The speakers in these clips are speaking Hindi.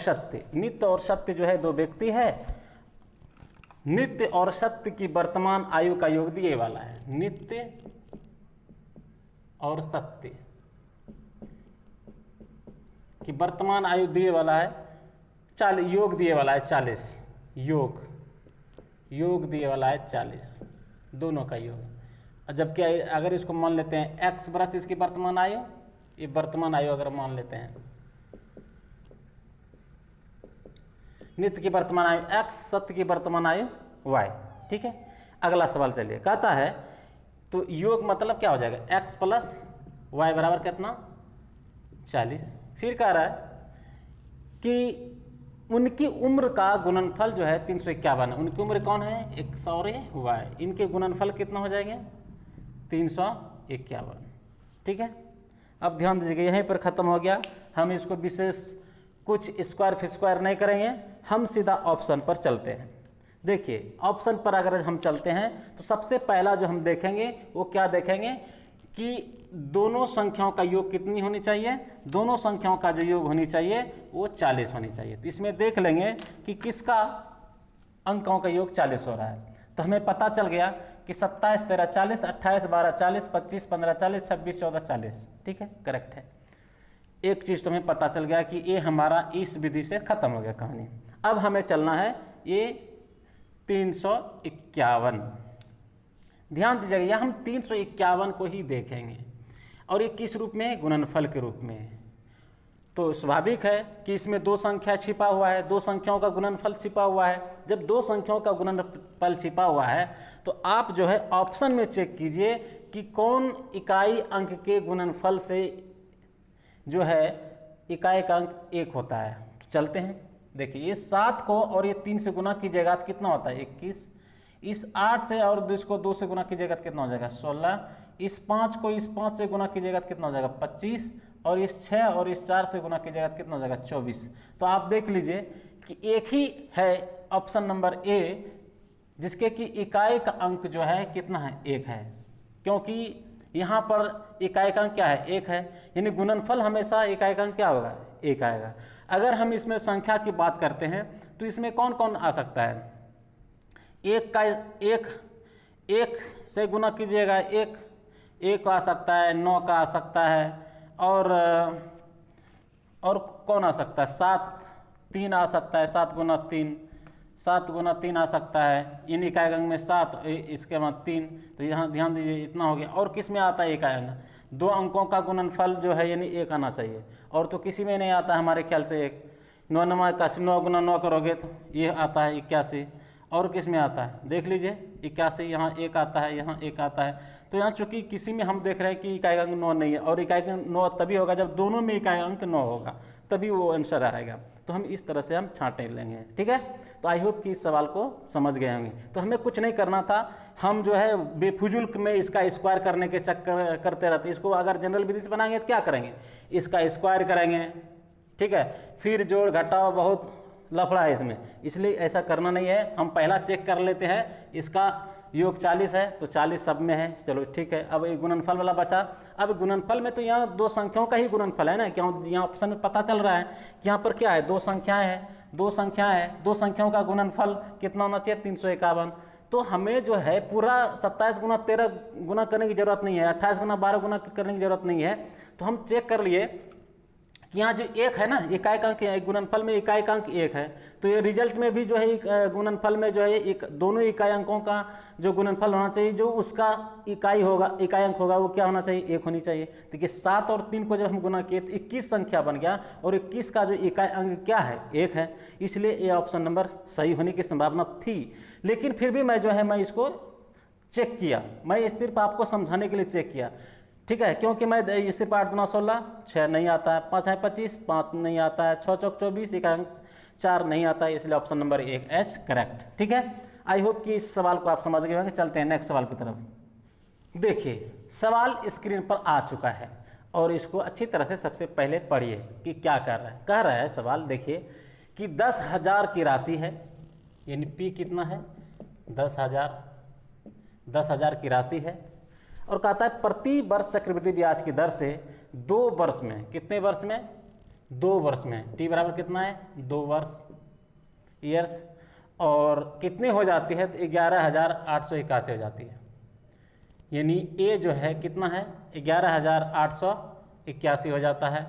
सत्य। नित्य और सत्य जो है दो व्यक्ति है। नित्य और सत्य की वर्तमान आयु का योग दिए वाला है। नित्य और सत्य की वर्तमान आयु दिए वाला है 40, योग दिए वाला है 40, योग दिए वाला है 40, दोनों का योग। जबकि अगर इसको मान लेते हैं x बरस इसकी वर्तमान आयु, ये वर्तमान आयु अगर मान लेते हैं नित्य की वर्तमान आयु x, सत्य की वर्तमान आयु y। ठीक है, अगला सवाल चलिए। कहता है तो योग मतलब क्या हो जाएगा x प्लस वाई बराबर कितना 40। फिर कह रहा है कि उनकी उम्र का गुणनफल जो है 351 है। उनकी उम्र कौन है x और y, इनके गुणनफल कितना हो जाएंगे 351। ठीक है, अब ध्यान दीजिएगा यहीं पर ख़त्म हो गया। हम इसको विशेष कुछ स्क्वायर फिर स्क्वायर नहीं करेंगे, हम सीधा ऑप्शन पर चलते हैं। देखिए ऑप्शन पर अगर हम चलते हैं तो सबसे पहला जो हम देखेंगे वो क्या देखेंगे कि दोनों संख्याओं का योग कितनी होनी चाहिए, दोनों संख्याओं का जो योग होनी चाहिए वो 40 होनी चाहिए। तो इसमें देख लेंगे कि किसका अंकों का योग 40 हो रहा है। तो हमें पता चल गया कि 27 13 40, 28 12 40, 25 15 40, 26 14 40। ठीक है, करेक्ट है। एक चीज़ तो हमें पता चल गया कि ये हमारा इस विधि से ख़त्म हो गया कहानी। अब हमें चलना है ये 351। ध्यान दीजिएगा यहाँ हम 351 को ही देखेंगे और ये किस रूप में, गुणनफल के रूप में। तो स्वाभाविक है कि इसमें दो संख्या छिपा हुआ है, दो संख्याओं का गुणनफल छिपा हुआ है। जब दो संख्याओं का गुणनफल छिपा हुआ है तो आप जो है ऑप्शन में चेक कीजिए कि कौन इकाई अंक के गुणनफल से जो है इकाई का अंक 1 होता है। तो चलते हैं, देखिए ये 7 को और ये 3 से गुना कीजिएगा तो कितना होता है 21। इस 8 से और इसको 2 से गुना कीजिएगा तो कितना हो जाएगा 16। इस 5 को इस 5 से गुना कीजिएगा तो कितना हो जाएगा 25। और इस 6 और इस 4 से गुना कीजिएगा तो कितना हो जाएगा 24। तो आप देख लीजिए कि एक ही है ऑप्शन नंबर ए जिसके कि इकाई का अंक जो है कितना है 1 है, क्योंकि यहाँ पर इकाई का अंक क्या है 1 है, यानी गुणनफल हमेशा इकाई का अंक क्या होगा 1 आएगा। अगर हम इसमें संख्या की बात करते हैं तो इसमें कौन कौन आ सकता है, एक से गुना कीजिएगा 1 आ सकता है, 9 का आ सकता है, और कौन आ सकता है 7, 3 आ सकता है, 7 गुना 3 आ सकता है। इन इकाई अंक में 7, इसके बाद 3, तो यहाँ ध्यान दीजिए इतना हो गया। और किस में आता है इकाई अंक, 2 अंकों का गुणनफल जो है यानी 1 आना चाहिए, और तो किसी में नहीं आता हमारे ख्याल से 1। 9 9 81, 9 गुना 9 करोगे तो ये आता है 81। और किस में आता है देख लीजिए 81, यहाँ 1 आता है, यहाँ 1 आता है। तो यहाँ चूंकि किसी में हम देख रहे हैं कि इकाई अंक 9 नहीं है, और इकाई अंक 9 तभी होगा जब दोनों में इकाई अंक 9 होगा, तभी वो आंसर आएगा। तो हम इस तरह से हम छांटे लेंगे। ठीक है, तो आई होप कि इस सवाल को समझ गए होंगे। तो हमें कुछ नहीं करना था, हम जो है बेफुजुल में इसका स्क्वायर करने के चक्कर करते रहते। इसको अगर जनरल विधि से बनाएंगे तो क्या करेंगे, इसका स्क्वायर करेंगे। ठीक है, फिर जोड़ घटाओ बहुत लफड़ा है इसमें, इसलिए ऐसा करना नहीं है। हम पहला चेक कर लेते हैं, इसका योग 40 है तो 40 सब में है, चलो ठीक है। अब ये गुणनफल वाला बचा। अब गुणनफल में तो यहाँ 2 संख्याओं का ही गुणनफल है ना, क्यों यहाँ ऑप्शन में पता चल रहा है कि यहाँ पर क्या है 2 संख्याएं हैं, 2 संख्याओं का गुणनफल कितना होना चाहिए 351। तो हमें जो है पूरा 27 गुना 13 गुना करने की जरूरत नहीं है, 28 गुना 12 गुना करने की जरूरत नहीं है। तो हम चेक कर लिए कि यहाँ जो 1 है ना इकाई का अंक है, गुणनफल में इकाई का अंक 1 है, तो ये रिजल्ट में भी जो है गुणनफल में जो है दोनों इकाई अंकों का जो गुणनफल होना चाहिए, जो उसका इकाई अंक होगा वो क्या होना चाहिए 1 होनी चाहिए। देखिए 7 और 3 को जब हम गुना किए तो 21 संख्या बन गया, और 21 का जो इकाई अंक क्या है 1 है, इसलिए ये ऑप्शन नंबर सही होने की संभावना थी। लेकिन फिर भी मैं इसको चेक किया, मैं ये सिर्फ आपको समझाने के लिए चेक किया। ठीक है, क्योंकि मैं ये सिर्फ 8 गुना 16 6 नहीं आता है, 5 है 25 5 नहीं आता है, 6 चौक 24 इकाई अंक 4 नहीं आता है, इसलिए ऑप्शन नंबर 1 H करेक्ट। ठीक है, आई होप कि इस सवाल को आप समझ गए होंगे। चलते हैं नेक्स्ट सवाल की तरफ। देखिए सवाल स्क्रीन पर आ चुका है और इसको अच्छी तरह से सबसे पहले पढ़िए कि क्या कर रहा है। कह रहा है सवाल, देखिए कि 10,000 की राशि है, यानी P कितना है 10,000 की राशि है, और कहता है प्रति वर्ष चक्रवृद्धि ब्याज की दर से 2 वर्ष में, कितने वर्ष में 2 वर्ष में, टी बराबर कितना है 2 वर्ष ईयर्स, और कितनी हो जाती है तो 11,881 हो जाती है, यानी ए जो है कितना है 11,881 हो जाता है।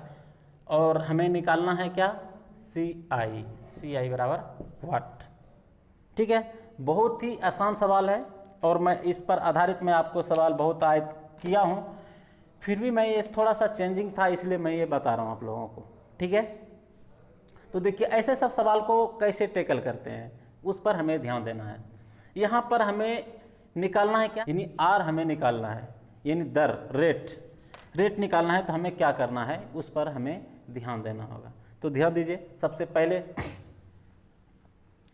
और हमें निकालना है क्या सी आई बराबर वाट। ठीक है, बहुत ही आसान सवाल है और मैं इस पर आधारित मैं आपको सवाल बहुत आयत किया हूँ, फिर भी मैं ये थोड़ा सा चेंजिंग था इसलिए मैं ये बता रहा हूँ आप लोगों को। ठीक है, तो देखिए ऐसे सब सवाल को कैसे टैकल करते हैं उस पर हमें ध्यान देना है। यहाँ पर हमें निकालना है क्या, यानी आर हमें निकालना है, यानी दर रेट निकालना है, तो हमें क्या करना है उस पर हमें ध्यान देना होगा। तो ध्यान दीजिए, सबसे पहले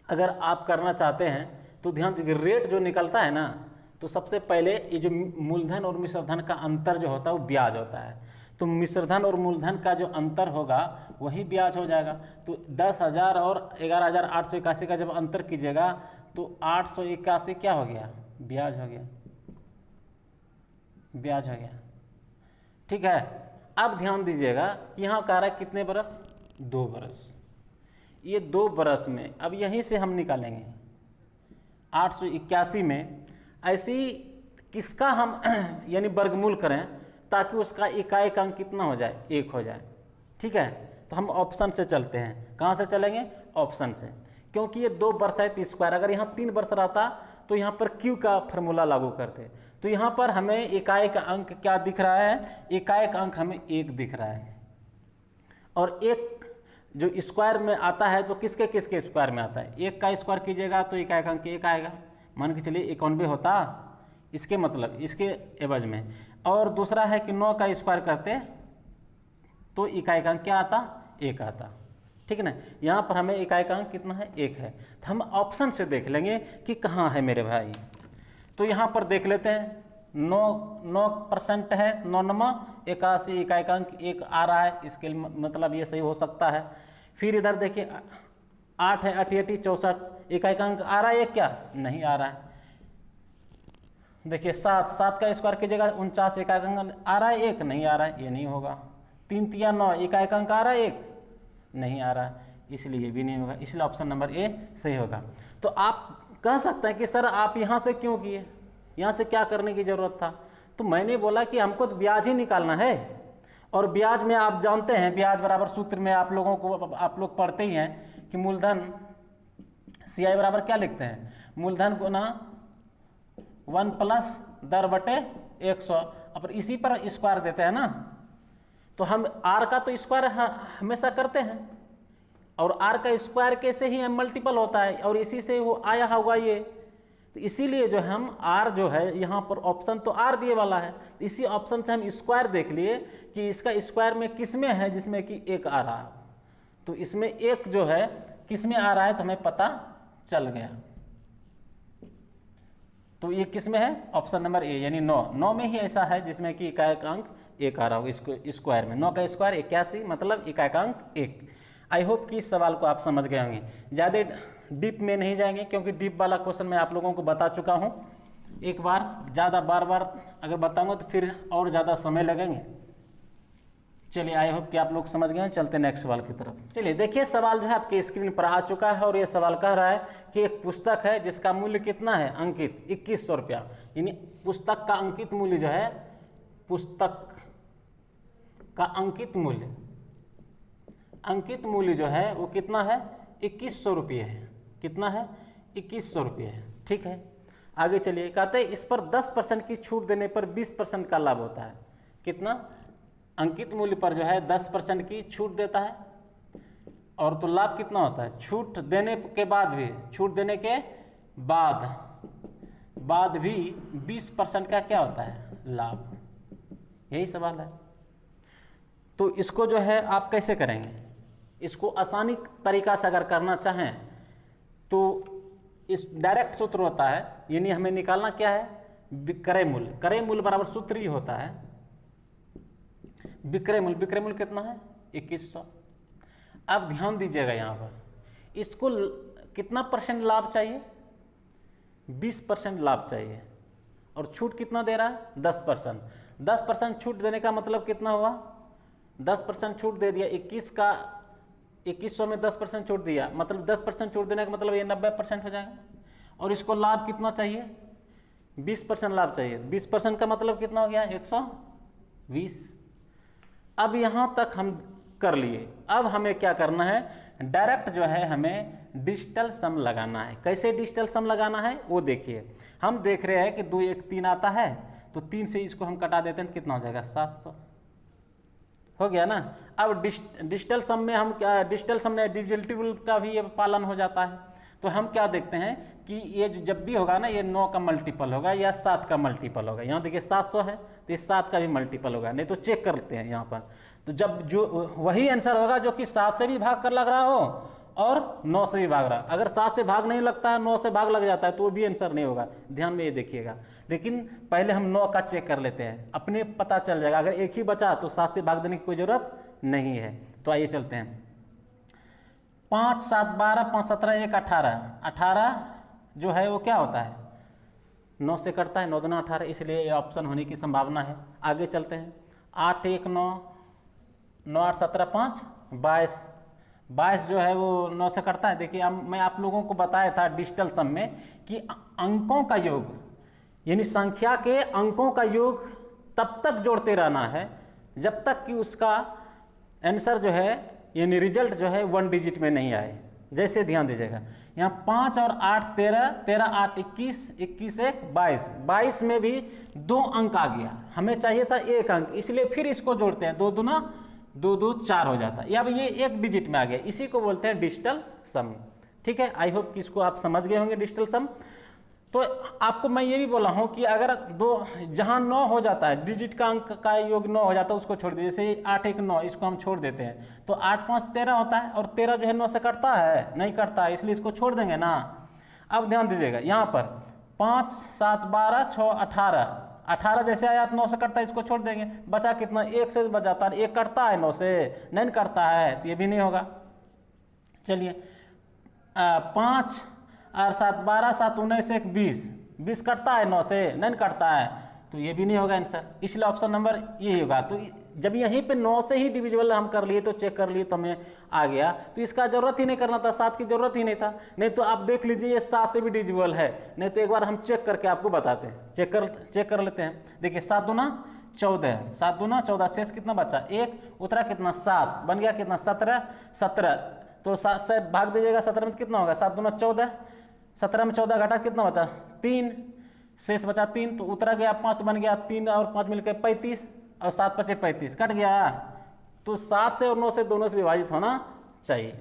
अगर आप करना चाहते हैं तो ध्यान दीजिए, रेट जो निकलता है ना, तो सबसे पहले ये जो मूलधन और मिश्रधन का अंतर जो होता है वो ब्याज होता है, तो मिश्रधन और मूलधन का जो अंतर होगा वही ब्याज हो जाएगा। तो 10,000 और 11,881 का जब अंतर कीजिएगा तो 881 क्या हो गया ब्याज हो गया, ब्याज हो गया। ठीक है, अब ध्यान दीजिएगा यहाँ कह रहा है कितने बरस 2 बरस, ये 2 बरस में अब यहीं से हम निकालेंगे 881 में, ऐसी किसका हम यानी वर्गमूल करें ताकि उसका इकाई अंक कितना हो जाए 1 हो जाए। ठीक है, तो हम ऑप्शन से चलते हैं, कहाँ से चलेंगे ऑप्शन से, क्योंकि ये 2 वर्ष है तो स्क्वायर, अगर यहाँ 3 वर्ष रहता तो यहाँ पर क्यू का फॉर्मूला लागू करते, तो यहाँ पर हमें इकाई का अंक क्या दिख रहा है, इकाई का अंक हमें 1 दिख रहा है, और 1 जो स्क्वायर में आता है तो किसके किसके स्क्वायर में आता है, 1 का स्क्वायर कीजिएगा तो इकाई का अंक 1 आएगा, मान के चलिए 91 होता, इसके मतलब इसके एवज में, और दूसरा है कि 9 का स्क्वायर करते तो इकाई का अंक क्या आता 1 आता। ठीक है ना, यहाँ पर हमें इकाई का अंक कितना है 1 है, तो हम ऑप्शन से देख लेंगे कि कहाँ है मेरे भाई। तो यहाँ पर देख लेते हैं 9% है, 9×81 इकाई का अंक 1 आ रहा है, इसके मतलब ये सही हो सकता है। फिर इधर देखिए 8 है, 8 64 इकाई का अंक आ रहा है 1 क्या नहीं आ रहा है। देखिए 7 का स्क्वायर कीजिएगा 49 इकाई का अंक आ रहा है 1 नहीं आ रहा है, ये नहीं होगा। 3 तिया 9 इकाई का अंक आ रहा है 1 नहीं आ रहा है, इसलिए भी नहीं होगा, इसलिए ऑप्शन नंबर ए सही होगा। तो आप कह सकते हैं कि सर आप यहाँ से क्यों किए, यहाँ से क्या करने की ज़रूरत था, तो मैंने बोला कि हमको तो ब्याज ही निकालना है, और ब्याज में आप जानते हैं ब्याज बराबर सूत्र में आप लोगों को आप लोग पढ़ते ही हैं कि मूलधन सी आई बराबर क्या लिखते हैं, मूलधन गुना 1 प्लस दर बटे 100, अब इसी पर स्क्वायर देते हैं ना, तो हम आर का तो स्क्वायर हमेशा करते हैं, और आर का स्क्वायर कैसे ही मल्टीपल होता है, और इसी से वो आया होगा ये, तो इसीलिए जो हम आर जो है यहाँ पर ऑप्शन तो आर दिए वाला है, तो इसी ऑप्शन से हम स्क्वायर देख लिए कि इसका स्क्वायर में किस में है जिसमें कि 1 आ रहा है, तो इसमें 1 जो है किस में आ रहा है तो हमें पता चल गया। तो ये किस में है ऑप्शन नंबर ए, यानी 9 में ही ऐसा है जिसमें कि इकाई का अंक 1 आ रहा हो, इसको स्क्वायर में 9 का स्क्वायर 81 मतलब इकाई का अंक 1। आई होप कि इस सवाल को आप समझ गए होंगे, ज़्यादा डीप में नहीं जाएंगे क्योंकि डीप वाला क्वेश्चन मैं आप लोगों को बता चुका हूँ एक बार, ज़्यादा बार बार अगर बताऊँगा तो फिर और ज़्यादा समय लगेंगे। चलिए आई होप कि आप लोग समझ गए हैं, चलते नेक्स्ट सवाल की तरफ। चलिए देखिए सवाल जो है आपके स्क्रीन पर आ चुका है, और ये सवाल कह रहा है कि एक पुस्तक है जिसका मूल्य कितना है अंकित 2100 रुपया, यानी पुस्तक का अंकित मूल्य जो है, पुस्तक का अंकित मूल्य जो है वो कितना है 2100 रुपये है, कितना है 2100 रुपये है। ठीक है, आगे चलिए, कहते हैं इस पर 10% की छूट देने पर 20% का लाभ होता है, कितना अंकित मूल्य पर जो है 10% की छूट देता है, और तो लाभ कितना होता है छूट देने के बाद भी, छूट देने के बाद भी 20% का क्या होता है लाभ, यही सवाल है। तो इसको जो है आप कैसे करेंगे, इसको आसानी तरीका से अगर करना चाहें तो इस डायरेक्ट सूत्र होता है, यानी हमें निकालना क्या है विक्रय मूल्य, क्रय मूल्य बराबर सूत्र ही होता है विक्रय मूल्य कितना है 2100। अब ध्यान दीजिएगा यहाँ पर इसको कितना % लाभ चाहिए 20% लाभ चाहिए, और छूट कितना दे रहा है 10%। 10% छूट देने का मतलब कितना हुआ 10% छूट दे दिया, 2100 में 10% छूट दिया, मतलब 10% छूट देने का मतलब ये 90% हो जाएगा। और इसको लाभ कितना चाहिए? 20% लाभ चाहिए। 20% का मतलब कितना हो गया? 120। अब यहाँ तक हम कर लिए। अब हमें क्या करना है? डायरेक्ट जो है हमें डिजिटल सम लगाना है। कैसे डिजिटल सम लगाना है वो देखिए। हम देख रहे हैं कि 2 1 3 आता है, तो 3 से इसको हम कटा देते हैं तो कितना हो जाएगा? 700 हो गया ना। अब डिजिटल सम में हम क्या, डिजिटल सम में डिविजिबिलिटी रूल का भी ये पालन हो जाता है। तो हम क्या देखते हैं कि ये जब भी होगा ना, ये 9 का मल्टीपल होगा या 7 का मल्टीपल होगा। यहाँ देखिए 700 है तो ये 7 का भी मल्टीपल होगा, नहीं तो चेक करते हैं यहाँ पर। तो जब जो वही आंसर होगा जो कि 7 से भी भाग कर लग रहा हो और 9 से भी भाग रहा। अगर 7 से भाग नहीं लगता है, 9 से भाग लग जाता है, तो वो भी आंसर नहीं होगा। ध्यान में ये देखिएगा। लेकिन पहले हम 9 का चेक कर लेते हैं, अपने पता चल जाएगा। अगर एक ही बचा तो 7 से भाग देने की कोई ज़रूरत नहीं है। तो आइए चलते हैं। 5 7 12 5 17 1 18। 18 जो है वो क्या होता है? 9 से कटता है, 9 दूना 18, इसलिए ये ऑप्शन होने की संभावना है। आगे चलते हैं। 8 1 9 9 8 17 5 22। 22 जो है वो 9 से कटता है। देखिए मैं आप लोगों को बताया था डिजिटल सम में कि अंकों का योग, यानी संख्या के अंकों का योग तब तक जोड़ते रहना है जब तक कि उसका आंसर जो है, यानी रिजल्ट जो है 1 डिजिट में नहीं आए। जैसे ध्यान दीजिएगा, यहाँ 5 और 8 13, 13 8 21, 21 1 22। 22 में भी 2 अंक आ गया, हमें चाहिए था 1 अंक, इसलिए फिर इसको जोड़ते हैं। 2 दूना 2 2 4 हो जाता है। अब ये 1 डिजिट में आ गया, इसी को बोलते हैं डिजिटल सम। ठीक है, आई होप कि इसको आप समझ गए होंगे डिजिटल सम। तो आपको मैं ये भी बोला हूँ कि अगर जहाँ 9 हो जाता है, डिजिट का अंक का योग 9 हो जाता है, उसको छोड़ दीजिए। जैसे 8 1 9, इसको हम छोड़ देते हैं तो 8 5 13 होता है, और 13 जो है 9 से कटता है? नहीं कटता है, इसलिए इसको छोड़ देंगे ना। अब ध्यान दीजिएगा, यहाँ पर 5 7 12 6 18। 18 जैसे आया तो 9 से कटता है, इसको छोड़ देंगे। बचा कितना? 1 से बच जाता है। 1 कटता है 9 से? नहीं कटता है, तो ये भी नहीं होगा। चलिए 5 और 7 12 7 19 1 20। 20 कटता है 9 से? नहीं कटता है, तो ये भी नहीं होगा आंसर। इसलिए ऑप्शन नंबर यही होगा। तो जब यहीं पे 9 से ही डिविजिबल हम कर लिए, तो चेक कर लिए तो हमें आ गया। तो इसका जरूरत ही नहीं करना था, 7 की जरूरत ही नहीं था। नहीं तो आप देख लीजिए ये 7 से भी डिविजिबल है। नहीं तो एक बार हम चेक करके आपको बताते हैं, चेक कर लेते हैं। देखिए 7 दूना 14, 7 दूना 14, शेष कितना बचा? 1, उतरा कितना? 7, बन गया कितना? 17। तो 7 से भाग दीजिएगा, 17 में कितना होगा? 7 दूना 14, 17 में 14 घटा कितना बचा? 3, शेष बचा 3, तो उतरा गया 5, तो बन गया 3 और 5 मिलकर 35, और 7 5 35 कट गया। तो 7 से और 9 से दोनों से विभाजित होना चाहिए।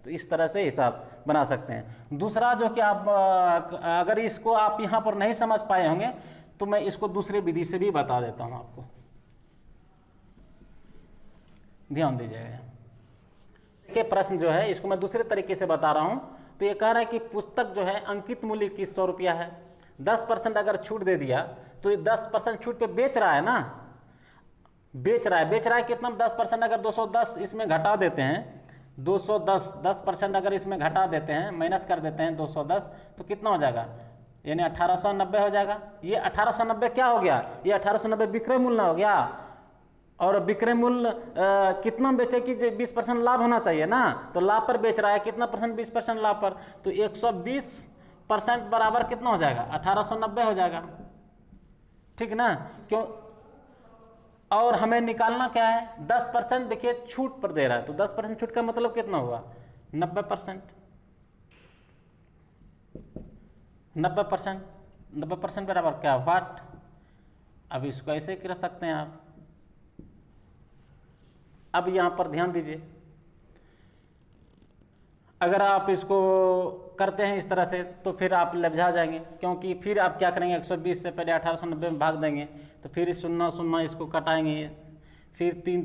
तो इस तरह से हिसाब बना सकते हैं। दूसरा जो कि आप अगर इसको आप यहाँ पर नहीं समझ पाए होंगे तो मैं इसको दूसरे विधि से भी बता देता हूँ आपको। ध्यान दीजिएगा, देखिए प्रश्न जो है इसको मैं दूसरे तरीके से बता रहा हूँ। तो ये कह रहा है कि पुस्तक जो है अंकित मूल्य की 100 रुपया है, 10% अगर छूट दे दिया तो ये 10% छूट पे बेच रहा है ना, बेच रहा है कितना? 10% अगर 210 इसमें घटा देते हैं, 10% अगर इसमें घटा देते हैं, माइनस कर देते हैं 210, तो कितना हो जाएगा? यानी 1890 हो जाएगा। ये 1890 क्या हो गया? ये 1890 विक्रय मूल्य हो गया। और विक्रय मूल्य कितना बेचे कि 20% लाभ होना चाहिए ना, तो लाभ पर बेच रहा है। कितना परसेंट? 20% लाभ पर। तो 120% बराबर कितना हो जाएगा? 1890 हो जाएगा। ठीक ना? क्यों? और हमें निकालना क्या है? 10% देखिए छूट पर दे रहा है, तो 10% छूट का मतलब कितना हुआ? 90%। 90% बराबर क्या? 60। अब इसको ऐसे कर सकते हैं आप। अब यहाँ पर ध्यान दीजिए, अगर आप इसको करते हैं इस तरह से तो फिर आप लभजा जाएंगे, क्योंकि फिर आप क्या करेंगे? 120 से पहले 1890 में भाग देंगे, तो फिर 0 0 इसको कटाएंगे, फिर 3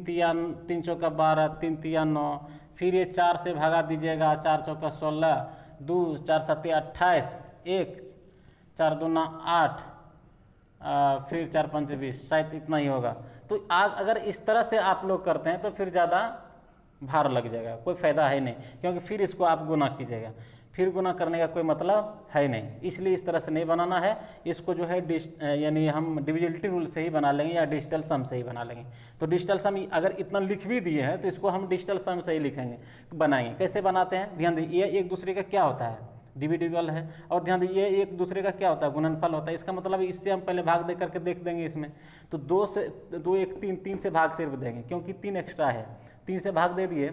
3 चौका 12, 3 3 9, फिर ये 4 से भागा दीजिएगा, 4 चौका 16, 2 4 7 28, 1 4 दूना 8, फिर 4 5 20, शायद इतना ही होगा। तो अगर इस तरह से आप लोग करते हैं तो फिर ज़्यादा भार लग जाएगा, कोई फ़ायदा है नहीं, क्योंकि फिर इसको आप गुना कीजिएगा। फिर गुना करने का कोई मतलब है नहीं, इसलिए इस तरह से नहीं बनाना है। इसको जो है यानी हम डिविजिबिलिटी रूल से ही बना लेंगे या डिजिटल सम से ही बना लेंगे। तो डिजिटल सम अगर इतना लिख भी दिए हैं तो इसको हम डिजिटल सम से ही लिखेंगे, बनाएंगे। कैसे बनाते हैं, ध्यान दीजिए, ये एक दूसरे का क्या होता है, डिविजिबल है, और ध्यान दीजिए एक दूसरे का क्या होता है, गुणनफल होता है। इसका मतलब इससे हम पहले भाग दे करके देख देंगे इसमें। तो 2 से 2 1 3, 3 से भाग सिर्फ देंगे क्योंकि 3 एक्स्ट्रा है, 3 से भाग दे दिए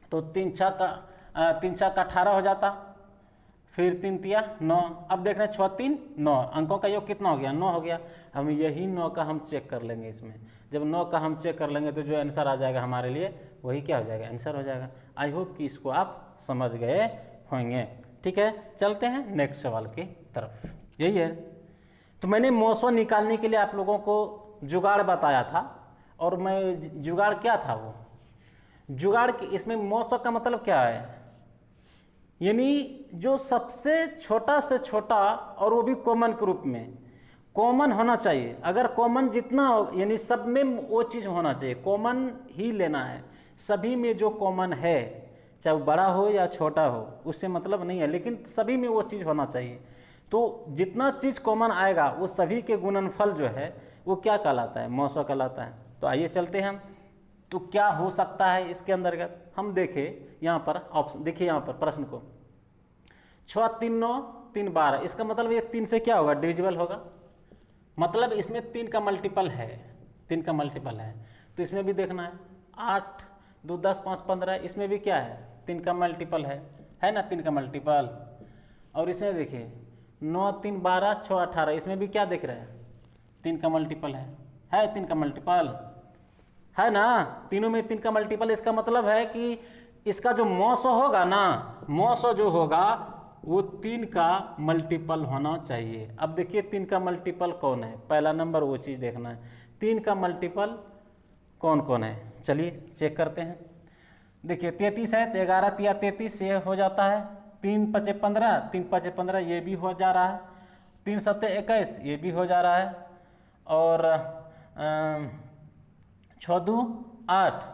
तो 3 6 का 18 हो जाता, फिर 3 तिया 9। अब देख रहे हैं 6 3 9, अंकों का योग कितना हो गया, 9 हो गया। हम यही 9 का हम चेक कर लेंगे इसमें। जब 9 का हम चेक कर लेंगे तो जो आंसर आ जाएगा हमारे लिए वही क्या हो जाएगा, आंसर हो जाएगा। आई होप कि इसको आप समझ गए होंगे। ठीक है, चलते हैं नेक्स्ट सवाल की तरफ। यही है, तो मैंने मौसम निकालने के लिए आप लोगों को जुगाड़ बताया था, और मैं जुगाड़ क्या था वो जुगाड़ की, इसमें मौसम का मतलब क्या है, यानी जो सबसे छोटा से छोटा और वो भी कॉमन के रूप में कॉमन होना चाहिए। अगर कॉमन जितना हो, यानी सब में वो चीज़ होना चाहिए, कॉमन ही लेना है। सभी में जो कॉमन है, चाहे बड़ा हो या छोटा हो, उससे मतलब नहीं है, लेकिन सभी में वो चीज़ होना चाहिए। तो जितना चीज़ कॉमन आएगा वो सभी के गुणनफल जो है वो क्या कहलाता है, मौसम कहलाता है। तो आइए चलते हैं हम, तो क्या हो सकता है इसके अंतर्गत हम देखें। यहाँ पर ऑप्शन देखिए, यहाँ पर प्रश्न को 6 3 9 3 12, इसका मतलब ये 3 से क्या होगा, डिविजिबल होगा। मतलब इसमें 3 का मल्टीपल है, 3 का मल्टीपल है। तो इसमें भी देखना है, 8 2 10 5 15, इसमें भी क्या है, 3 का मल्टीपल है ना, 3 का मल्टीपल। और इसमें देखिए 9 3 12 6 18, इसमें भी क्या देख रहे हैं, 3 का मल्टीपल है 3 का मल्टीपल है ना, तीनों में 3 का मल्टीपल। इसका मतलब है कि इसका जो मौसम होगा ना, मौसम जो होगा वो 3 का मल्टीपल होना चाहिए। अब देखिए 3 का मल्टीपल कौन है, पहला नंबर वो चीज़ देखना है, 3 का मल्टीपल कौन कौन है। चलिए चेक करते हैं। देखिए 33 है तो 11 तिया 33 ये हो जाता है, 3 5 15, 3 5 15 ये भी हो जा रहा है, 3 7 21 ये भी हो जा रहा है, और 6 2 8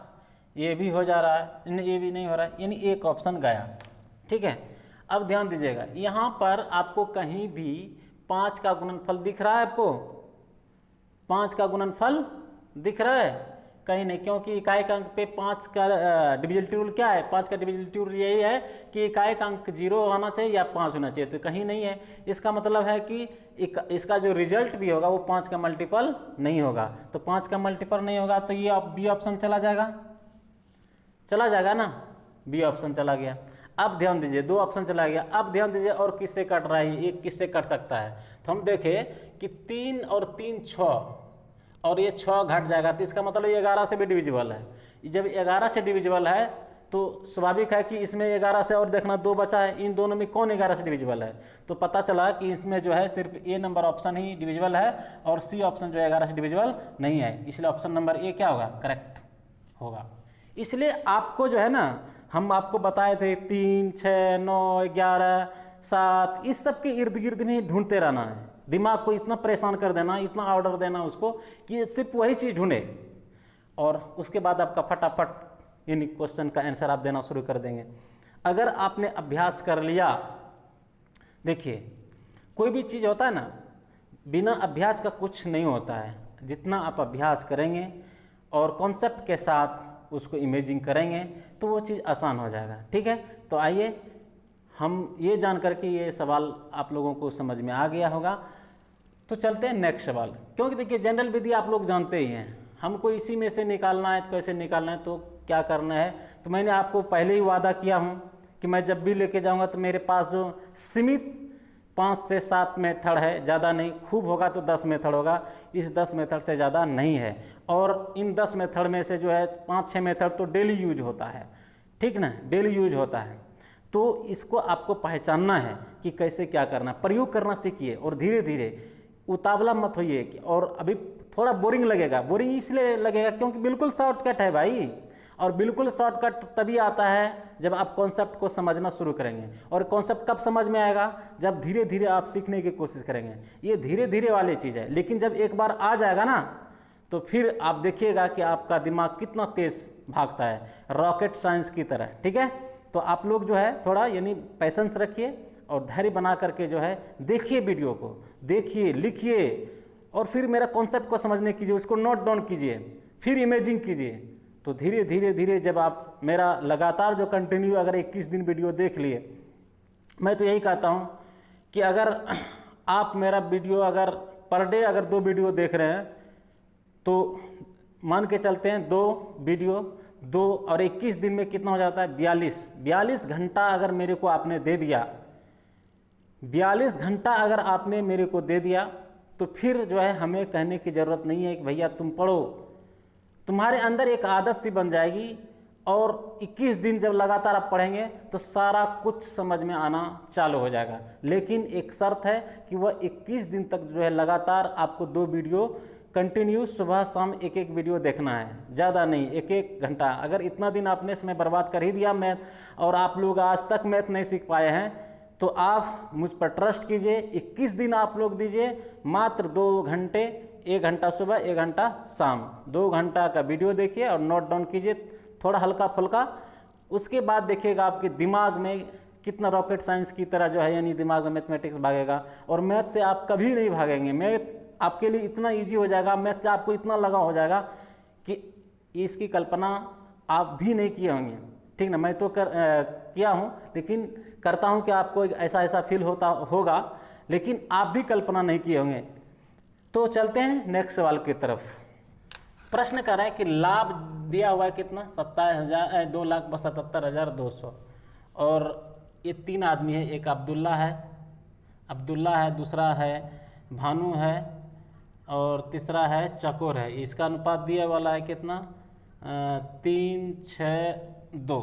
ये भी हो जा रहा है, ये भी नहीं हो रहा है, यानी एक ऑप्शन गया। ठीक है, अब ध्यान दीजिएगा, यहाँ पर आपको कहीं भी 5 का गुणनफल दिख रहा है, आपको 5 का गुणनफल दिख रहा है कहीं नहीं, क्योंकि इकाई का अंक पे 5 का डिविजिबिलिटी रूल क्या है, 5 का डिविजिबिलिटी रूल यही है कि इकाई का अंक 0 होना चाहिए या 5 होना चाहिए, तो कहीं नहीं है। इसका मतलब है कि इसका जो रिजल्ट भी होगा वो 5 का मल्टीपल नहीं होगा। तो 5 का मल्टीपल नहीं होगा तो ये बी ऑप्शन चला जाएगा ना, बी ऑप्शन चला गया। अब ध्यान दीजिए 2 ऑप्शन चला गया। अब ध्यान दीजिए और किससे कट रहा है, एक किससे कट सकता है। तो हम देखें कि 3 और 3 6, और ये 6 घट जाएगा, तो इसका मतलब ये 11 से भी डिविजिबल है। जब 11 से डिविजिबल है तो स्वाभाविक है कि इसमें 11 से और देखना 2 बचा है, इन दोनों में कौन 11 से डिविजिबल है। तो पता चला कि इसमें जो है सिर्फ ए नंबर ऑप्शन ही डिविजिबल है और सी ऑप्शन जो है 11 से डिविजिबल नहीं है, इसलिए ऑप्शन नंबर ए क्या होगा, करेक्ट होगा। इसलिए आपको जो है ना, हम आपको बताए थे 3 6 9 11 7, इस सब के इर्द गिर्द में ढूंढते रहना है, दिमाग को इतना परेशान कर देना, इतना ऑर्डर देना उसको कि सिर्फ वही चीज़ ढूंढे, और उसके बाद आपका फटाफट यानी क्वेश्चन का आंसर आप देना शुरू कर देंगे। अगर आपने अभ्यास कर लिया, देखिए कोई भी चीज़ होता है ना, बिना अभ्यास का कुछ नहीं होता है। जितना आप अभ्यास करेंगे और कॉन्सेप्ट के साथ उसको इमेजिंग करेंगे तो वो चीज़ आसान हो जाएगा। ठीक है, तो आइए हम ये जान करके ये सवाल आप लोगों को समझ में आ गया होगा, तो चलते हैं नेक्स्ट सवाल। क्योंकि देखिए जनरल विधि आप लोग जानते ही हैं, हमको इसी में से निकालना है, तो कैसे निकालना है, तो क्या करना है। तो मैंने आपको पहले ही वादा किया हूँ कि मैं जब भी लेके जाऊँगा तो मेरे पास जो सीमित 5 से 7 मेथड है, ज़्यादा नहीं, खूब होगा तो 10 मेथड होगा, इस 10 मेथड से ज़्यादा नहीं है। और इन 10 मेथड में से जो है 5-6 मेथड तो डेली यूज होता है, ठीक ना, डेली यूज होता है। तो इसको आपको पहचानना है कि कैसे क्या करना, प्रयोग करना सीखिए और धीरे धीरे, उतावला मत होइए। और अभी थोड़ा बोरिंग लगेगा, बोरिंग इसलिए लगेगा क्योंकि बिल्कुल शॉर्टकट है भाई, और बिल्कुल शॉर्टकट तभी आता है जब आप कॉन्सेप्ट को समझना शुरू करेंगे। और कॉन्सेप्ट कब समझ में आएगा, जब धीरे धीरे आप सीखने की कोशिश करेंगे। ये धीरे धीरे वाली चीज़ है, लेकिन जब एक बार आ जाएगा ना तो फिर आप देखिएगा कि आपका दिमाग कितना तेज भागता है, रॉकेट साइंस की तरह। ठीक है, तो आप लोग जो है थोड़ा यानी पैसेंस रखिए और धैर्य बना करके जो है देखिए, वीडियो को देखिए, लिखिए और फिर मेरा कॉन्सेप्ट को समझने कीजिए, उसको नोट डाउन कीजिए, फिर इमेजिंग कीजिए। तो धीरे धीरे धीरे जब आप मेरा लगातार जो कंटिन्यू अगर 21 दिन वीडियो देख लिए, मैं तो यही कहता हूँ कि अगर आप मेरा वीडियो अगर पर डे अगर 2 वीडियो देख रहे हैं तो मान के चलते हैं 2 वीडियो 2 और 21 दिन में कितना हो जाता है 42 घंटा अगर मेरे को आपने दे दिया, 42 घंटा अगर आपने मेरे को दे दिया तो फिर जो है हमें कहने की ज़रूरत नहीं है कि भैया तुम पढ़ो, तुम्हारे अंदर एक आदत सी बन जाएगी और 21 दिन जब लगातार आप पढ़ेंगे तो सारा कुछ समझ में आना चालू हो जाएगा। लेकिन एक शर्त है कि वह 21 दिन तक जो है लगातार आपको 2 वीडियो कंटिन्यू सुबह शाम एक वीडियो देखना है, ज़्यादा नहीं, 1 घंटा। अगर इतना दिन आपने समय बर्बाद कर ही दिया मैथ और आप लोग आज तक मैथ नहीं सीख पाए हैं तो आप मुझ पर ट्रस्ट कीजिए, 21 दिन आप लोग दीजिए, मात्र 2 घंटे, 1 घंटा सुबह 1 घंटा शाम, 2 घंटा का वीडियो देखिए और नोट डाउन कीजिए थोड़ा हल्का फुल्का। उसके बाद देखिएगा आपके दिमाग में कितना रॉकेट साइंस की तरह जो है यानी दिमाग में मैथमेटिक्स भागेगा और मैथ से आप कभी नहीं भागेंगे। मैथ आपके लिए इतना इजी हो जाएगा, मैथ से आपको इतना लगा हो जाएगा कि इसकी कल्पना आप भी नहीं किए होंगे, ठीक ना। मैं तो किया हूँ, लेकिन करता हूँ कि आपको ऐसा फील होता होगा, लेकिन आप भी कल्पना नहीं किए होंगे। तो चलते हैं नेक्स्ट सवाल की तरफ। प्रश्न कर रहा है कि लाभ दिया हुआ है कितना 2,77,200 और ये 3 आदमी है, एक अब्दुल्ला है, दूसरा है भानु है और तीसरा है चकोर है। इसका अनुपात दिया वाला है कितना 3:6:2,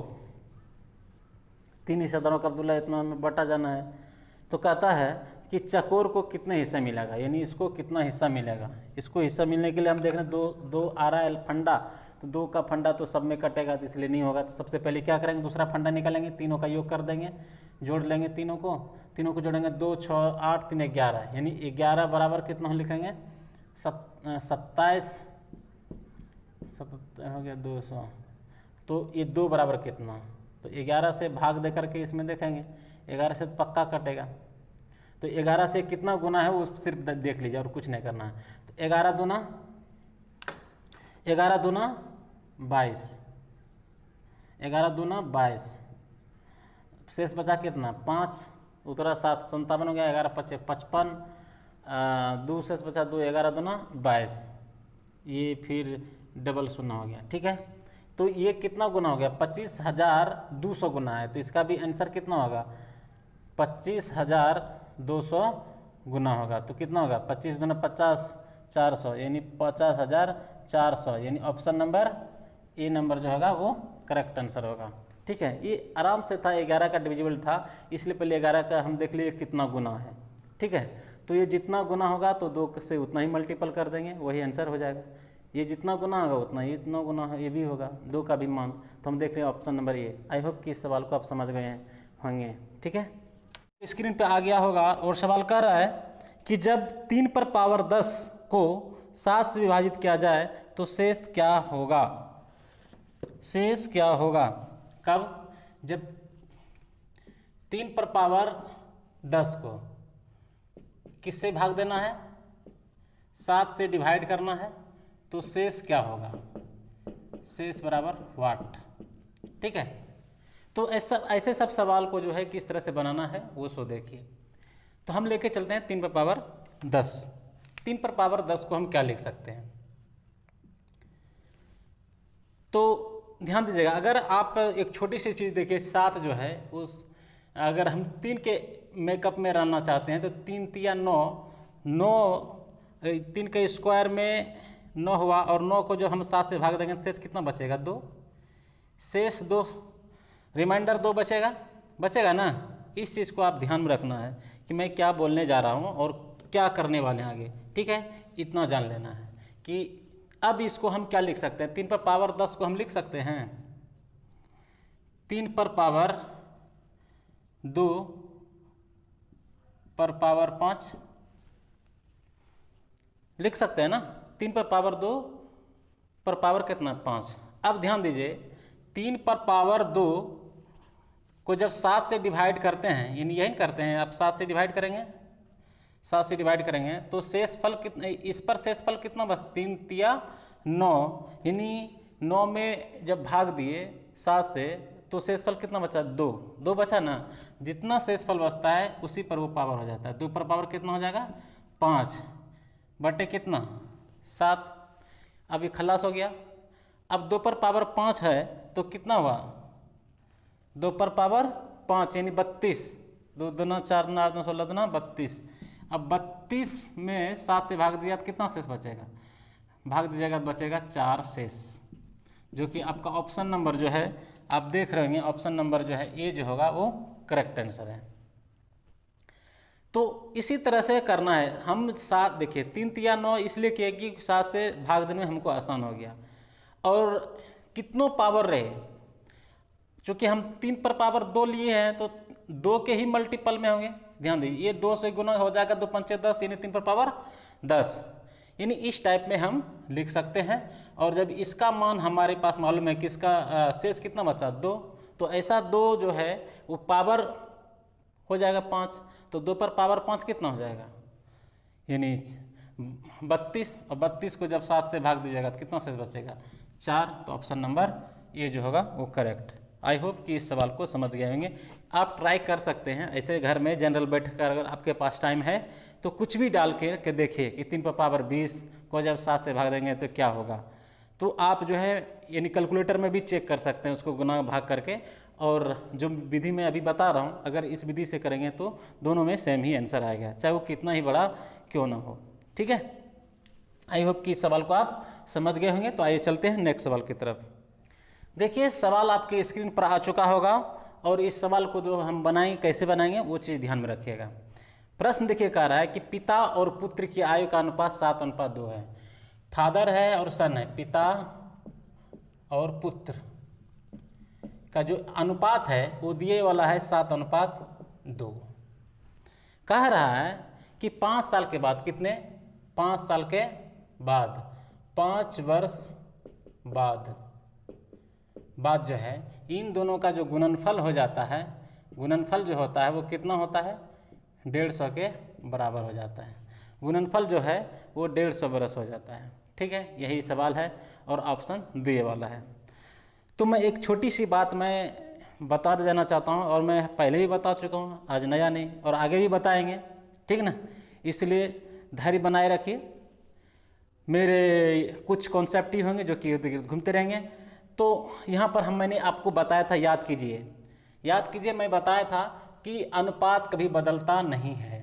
3 हिस्सेदारों का अब्दुल्ला इतना में बटा जाना है। तो कहता है कि चकोर को कितने हिस्सा मिलेगा, यानी इसको कितना हिस्सा मिलेगा। इसको हिस्सा मिलने के लिए हम देख रहे हैं 2 आ रहा है फंडा, तो 2 का फंडा तो सब में कटेगा, तो इसलिए नहीं होगा। तो सबसे पहले क्या करेंगे, दूसरा फंडा निकालेंगे, तीनों का योग कर देंगे, जोड़ लेंगे तीनों को जोड़ेंगे 2, 6, 8, 3, 11, यानी 11 बराबर कितना हम लिखेंगे 27 हो गया 200। तो ये 2 बराबर कितना, तो 11 से भाग दे करके इसमें देखेंगे, 11 से पक्का कटेगा। तो 11 से कितना गुना है वो सिर्फ देख लीजिए और कुछ नहीं करना है। तो 11 दूना 22, 11 दूना 22, शेष बचा कितना 5 उतरा 7, 57 हो गया, 11 5 55, 2 शेष बचा 2, 11 दूना 22, ये फिर डबल 0 हो गया, ठीक है। तो ये कितना गुना हो गया 25,200 गुना है, तो इसका भी आंसर कितना होगा 25,200 गुना होगा। तो कितना होगा 25 दूना 50, 400 यानी 50,400, यानी ऑप्शन नंबर ए नंबर जो होगा वो करेक्ट आंसर होगा, ठीक है। ये आराम से था, 11 का डिविजिबल था, इसलिए पहले 11 का हम देख लिए कितना गुना है, ठीक है। तो ये जितना गुना होगा तो 2 से उतना ही मल्टीपल कर देंगे, वही आंसर हो जाएगा। ये जितना गुना होगा उतना ही इतना गुना है, ये भी होगा 2 का भी मान। तो हम देख रहे हैं option number A. I hope कि इस सवाल को आप समझ गए होंगे, ठीक है। स्क्रीन पे आ गया होगा और सवाल कह रहा है कि जब 3 पर पावर 10 को 7 से विभाजित किया जाए तो शेष क्या होगा। शेष क्या होगा कब, जब 3 पर पावर 10 को किससे भाग देना है 7 से डिवाइड करना है, तो शेष क्या होगा, शेष बराबर वाट, ठीक है। तो ऐसे सब सवाल को जो है किस तरह से बनाना है वो सो देखिए। तो हम लेके चलते हैं 3 पर पावर 10। 3 पर पावर 10 को हम क्या लिख सकते हैं, तो ध्यान दीजिएगा। अगर आप एक छोटी सी चीज़ देखिए, 7 जो है उस अगर हम 3 के मेकअप में रहना चाहते हैं तो 3 तिया 9, 3 के स्क्वायर में 9 हुआ और 9 को जो हम 7 से भाग देंगे शेष कितना बचेगा 2, शेष 2, रिमाइंडर 2 बचेगा ना। इस चीज़ को आप ध्यान में रखना है कि मैं क्या बोलने जा रहा हूँ और क्या करने वाले हैं आगे, ठीक है। इतना जान लेना है कि अब इसको हम क्या लिख सकते हैं। 3 पर पावर 10 को हम लिख सकते हैं 3 पर पावर 2 पर पावर 5 लिख सकते हैं ना। 3 पर पावर 2 पर पावर कितना 5। अब ध्यान दीजिए 3 पर पावर 2 को जब 7 से डिवाइड करते हैं, यही करते हैं, आप 7 से डिवाइड करेंगे, 7 से डिवाइड करेंगे तो शेषफल कितना, इस पर शेषफल कितना बस 3 तिया 9, यानी 9 में जब भाग दिए 7 से तो शेषफल कितना बचा 2 बचा ना। जितना शेषफल बचता है उसी पर वो पावर हो जाता है। 2 पर पावर कितना हो जाएगा 5 बटे कितना 7। अब ये खलास हो गया। अब 2 पर पावर 5 है तो कितना हुआ 2 पर पावर 5 यानी 32। 2 दूना 4 दूना 8 दूना 16 दूना 32। अब 32 में 7 से भाग दिया तो कितना शेष बचेगा, भाग दीजिएगा तो बचेगा 4 शेष, जो कि आपका ऑप्शन नंबर जो है आप देख रहे होंगे, ऑप्शन नंबर जो है ए जो होगा वो करेक्ट आंसर है। तो इसी तरह से करना है। हम 7 देखिए 3 तिया 9 इसलिए किए कि 7 से भाग देने में हमको आसान हो गया। और कितनों पावर रहे, चूँकि हम 3 पर पावर 2 लिए हैं तो 2 के ही मल्टीपल में होंगे। ध्यान दीजिए ये 2 से गुना हो जाएगा 2 पंचे 10 यानी 3 पर पावर 10, यानी इस टाइप में हम लिख सकते हैं। और जब इसका मान हमारे पास मालूम है कि इसका शेष कितना बचा 2, तो ऐसा 2 जो है वो पावर हो जाएगा 5, तो 2 पर पावर 5 कितना हो जाएगा यानी 32। और 32 को जब 7 से भाग दीजिएगा तो कितना शेष बचेगा 4। तो ऑप्शन नंबर ए जो होगा वो करेक्ट। आई होप कि इस सवाल को समझ गए होंगे। आप ट्राई कर सकते हैं ऐसे घर में जनरल बैठ कर, अगर आपके पास टाइम है तो कुछ भी डाल के देखिए कि 3 पर पावर 20 को जब 7 से भाग देंगे तो क्या होगा। तो आप जो है यानी कैलकुलेटर में भी चेक कर सकते हैं उसको गुना भाग करके। और जो विधि मैं अभी बता रहा हूँ अगर इस विधि से करेंगे तो दोनों में सेम ही आंसर आएगा, चाहे वो कितना ही बड़ा क्यों ना हो। ठीक है, आई होप कि इस सवाल को आप समझ गए होंगे। तो आइए चलते हैं नेक्स्ट सवाल की तरफ। देखिए सवाल आपके स्क्रीन पर आ चुका होगा और इस सवाल को जो हम बनाएंगे कैसे बनाएंगे वो चीज़ ध्यान में रखिएगा। प्रश्न देखिए कह रहा है कि पिता और पुत्र की आयु का अनुपात 7:2 है। फादर है और सन है, पिता और पुत्र का जो अनुपात है वो दिए वाला है 7:2। कह रहा है कि 5 साल के बाद कितने, 5 साल के बाद 5 वर्ष बाद जो है इन दोनों का जो गुणनफल हो जाता है, गुणनफल जो होता है वो कितना होता है 150 के बराबर हो जाता है। गुणनफल जो है वो 150 बरस हो जाता है। ठीक है, यही सवाल है और ऑप्शन दिए वाला है। तो मैं एक छोटी सी बात मैं बता देना चाहता हूँ और मैं पहले भी बता चुका हूँ, आज नया नहीं और आगे भी बताएंगे। ठीक ना, इसलिए धैर्य बनाए रखिए। मेरे कुछ कॉन्सेप्ट ही होंगे जो कि इर्द गिर्द घूमते रहेंगे। तो यहाँ पर मैंने आपको बताया था, याद कीजिए मैं बताया था कि अनुपात कभी बदलता नहीं है।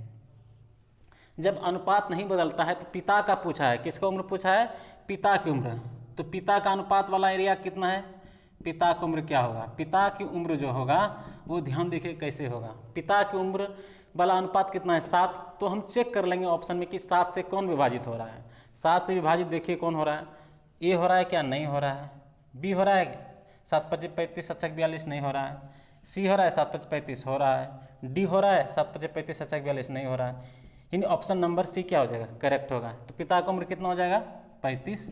जब अनुपात नहीं बदलता है तो पिता का पूछा है, किसका उम्र पूछा है, पिता की उम्र। तो पिता का अनुपात वाला एरिया कितना है, पिता की उम्र क्या होगा, पिता की उम्र जो होगा वो ध्यान देखिए कैसे होगा। पिता की उम्र वाला अनुपात कितना है 7। तो हम चेक कर लेंगे ऑप्शन में कि 7 से कौन विभाजित हो रहा है। 7 से विभाजित देखिए कौन हो रहा है, ए हो रहा है क्या, नहीं हो रहा है। बी हो रहा है 7 × 5 = 35 7 × 42 नहीं हो रहा है। सी हो रहा है 7 × 5 = 35 हो रहा है। डी हो रहा है 7 × 5 = 35 7 × 42 नहीं हो रहा है। यानी ऑप्शन नंबर सी क्या हो जाएगा, करेक्ट होगा। तो पिता की उम्र कितना हो जाएगा 35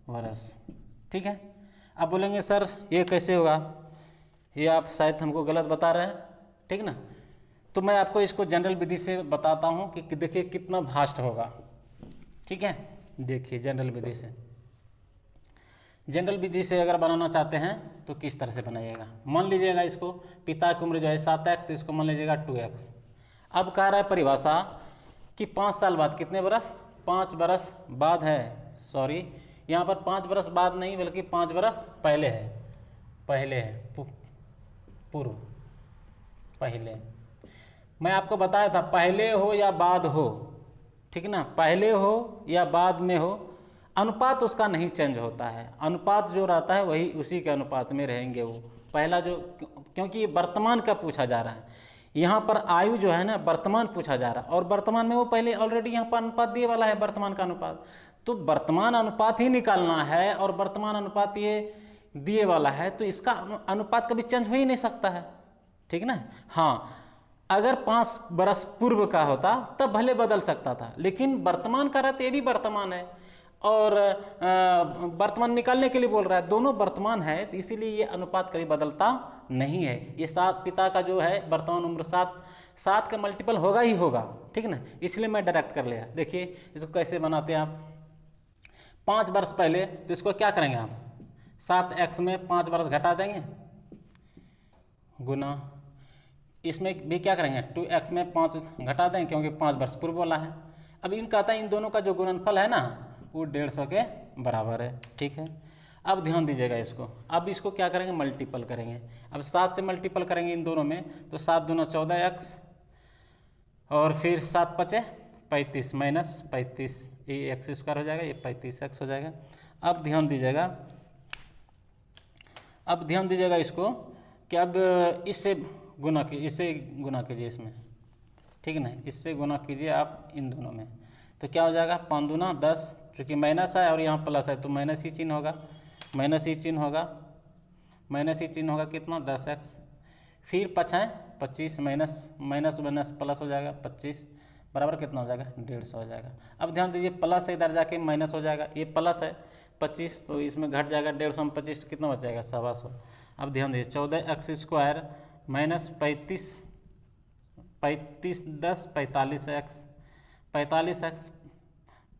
वर्ष। ठीक है, अब बोलेंगे सर ये कैसे होगा, ये आप शायद हमको गलत बता रहे हैं। ठीक ना, तो मैं आपको इसको जनरल विधि से बताता हूँ कि देखिए कितना भास्ट होगा। ठीक है, देखिए जनरल विधि से अगर बनाना चाहते हैं तो किस तरह से बनाइएगा। मान लीजिएगा इसको पिता की उम्र जो है 7x, इसको मान लीजिएगा 2x। अब कह रहा है परिभाषा कि 5 साल बाद कितने बरस, 5 बरस बाद है, सॉरी यहाँ पर 5 बरस बाद नहीं बल्कि 5 बरस पहले है, पूर्व, पहले। मैं आपको बताया था पहले हो या बाद हो, ठीक ना, पहले हो या बाद में हो, अनुपात उसका नहीं चेंज होता है। अनुपात जो रहता है वही उसी के अनुपात में रहेंगे वो पहला जो, क्योंकि वर्तमान का पूछा जा रहा है यहाँ पर, आयु जो है ना वर्तमान पूछा जा रहा है और वर्तमान में वो पहले ऑलरेडी यहाँ पर अनुपात दिए वाला है, वर्तमान का अनुपात। तो वर्तमान अनुपात ही निकालना है और वर्तमान अनुपात ये दिए वाला है, तो इसका अनुपात कभी चेंज हो ही नहीं सकता है। ठीक ना, हाँ अगर 5 बरस पूर्व का होता तब भले बदल सकता था, लेकिन वर्तमान का रहता, ये भी वर्तमान है और वर्तमान निकालने के लिए बोल रहा है, दोनों वर्तमान है, तो इसीलिए ये अनुपात कभी बदलता नहीं है। ये 7 पिता का जो है वर्तमान उम्र 7 का मल्टीपल होगा ही होगा, ठीक ना, इसलिए मैं डायरेक्ट कर लिया। देखिए इसको कैसे बनाते हैं आप, 5 वर्ष पहले, तो इसको क्या करेंगे आप, 7x में 5 वर्ष घटा देंगे, गुना इसमें भी क्या करेंगे, 2x में 5 घटा देंगे क्योंकि 5 वर्ष पूर्व वाला है। अब इन कहता है इन दोनों का जो गुणनफल है ना वो 150 के बराबर है, ठीक है। अब ध्यान दीजिएगा इसको, अब इसको क्या करेंगे, मल्टीपल करेंगे। अब 7 से मल्टीपल करेंगे इन दोनों में, तो 7 दूना 14x और फिर 7 पचे 35 माइनस 35, ये एक्स स्क्वायर हो जाएगा, ये 35x हो जाएगा। अब ध्यान दीजिएगा, अब ध्यान दीजिएगा इसको कि अब इससे गुना कीजिए इसमें, ठीक है ना, इससे गुना कीजिए आप इन दोनों में, तो क्या हो जाएगा, 5 दूना 10, क्योंकि माइनस है और यहाँ प्लस है तो माइनस ही चिन्ह होगा, माइनस ही चिन्ह होगा, माइनस ही चिन्ह होगा, कितना 10x, फिर 5 है 25 माइनस माइनस प्लस हो जाएगा 25 बराबर कितना हो जाएगा, 150 हो जाएगा। अब ध्यान दीजिए प्लस है, इधर जाके माइनस हो जाएगा, ये प्लस है 25 तो इसमें घट जाएगा, 150 में 25 कितना बच जाएगा, 125। अब ध्यान दीजिए 14x square minus 35 10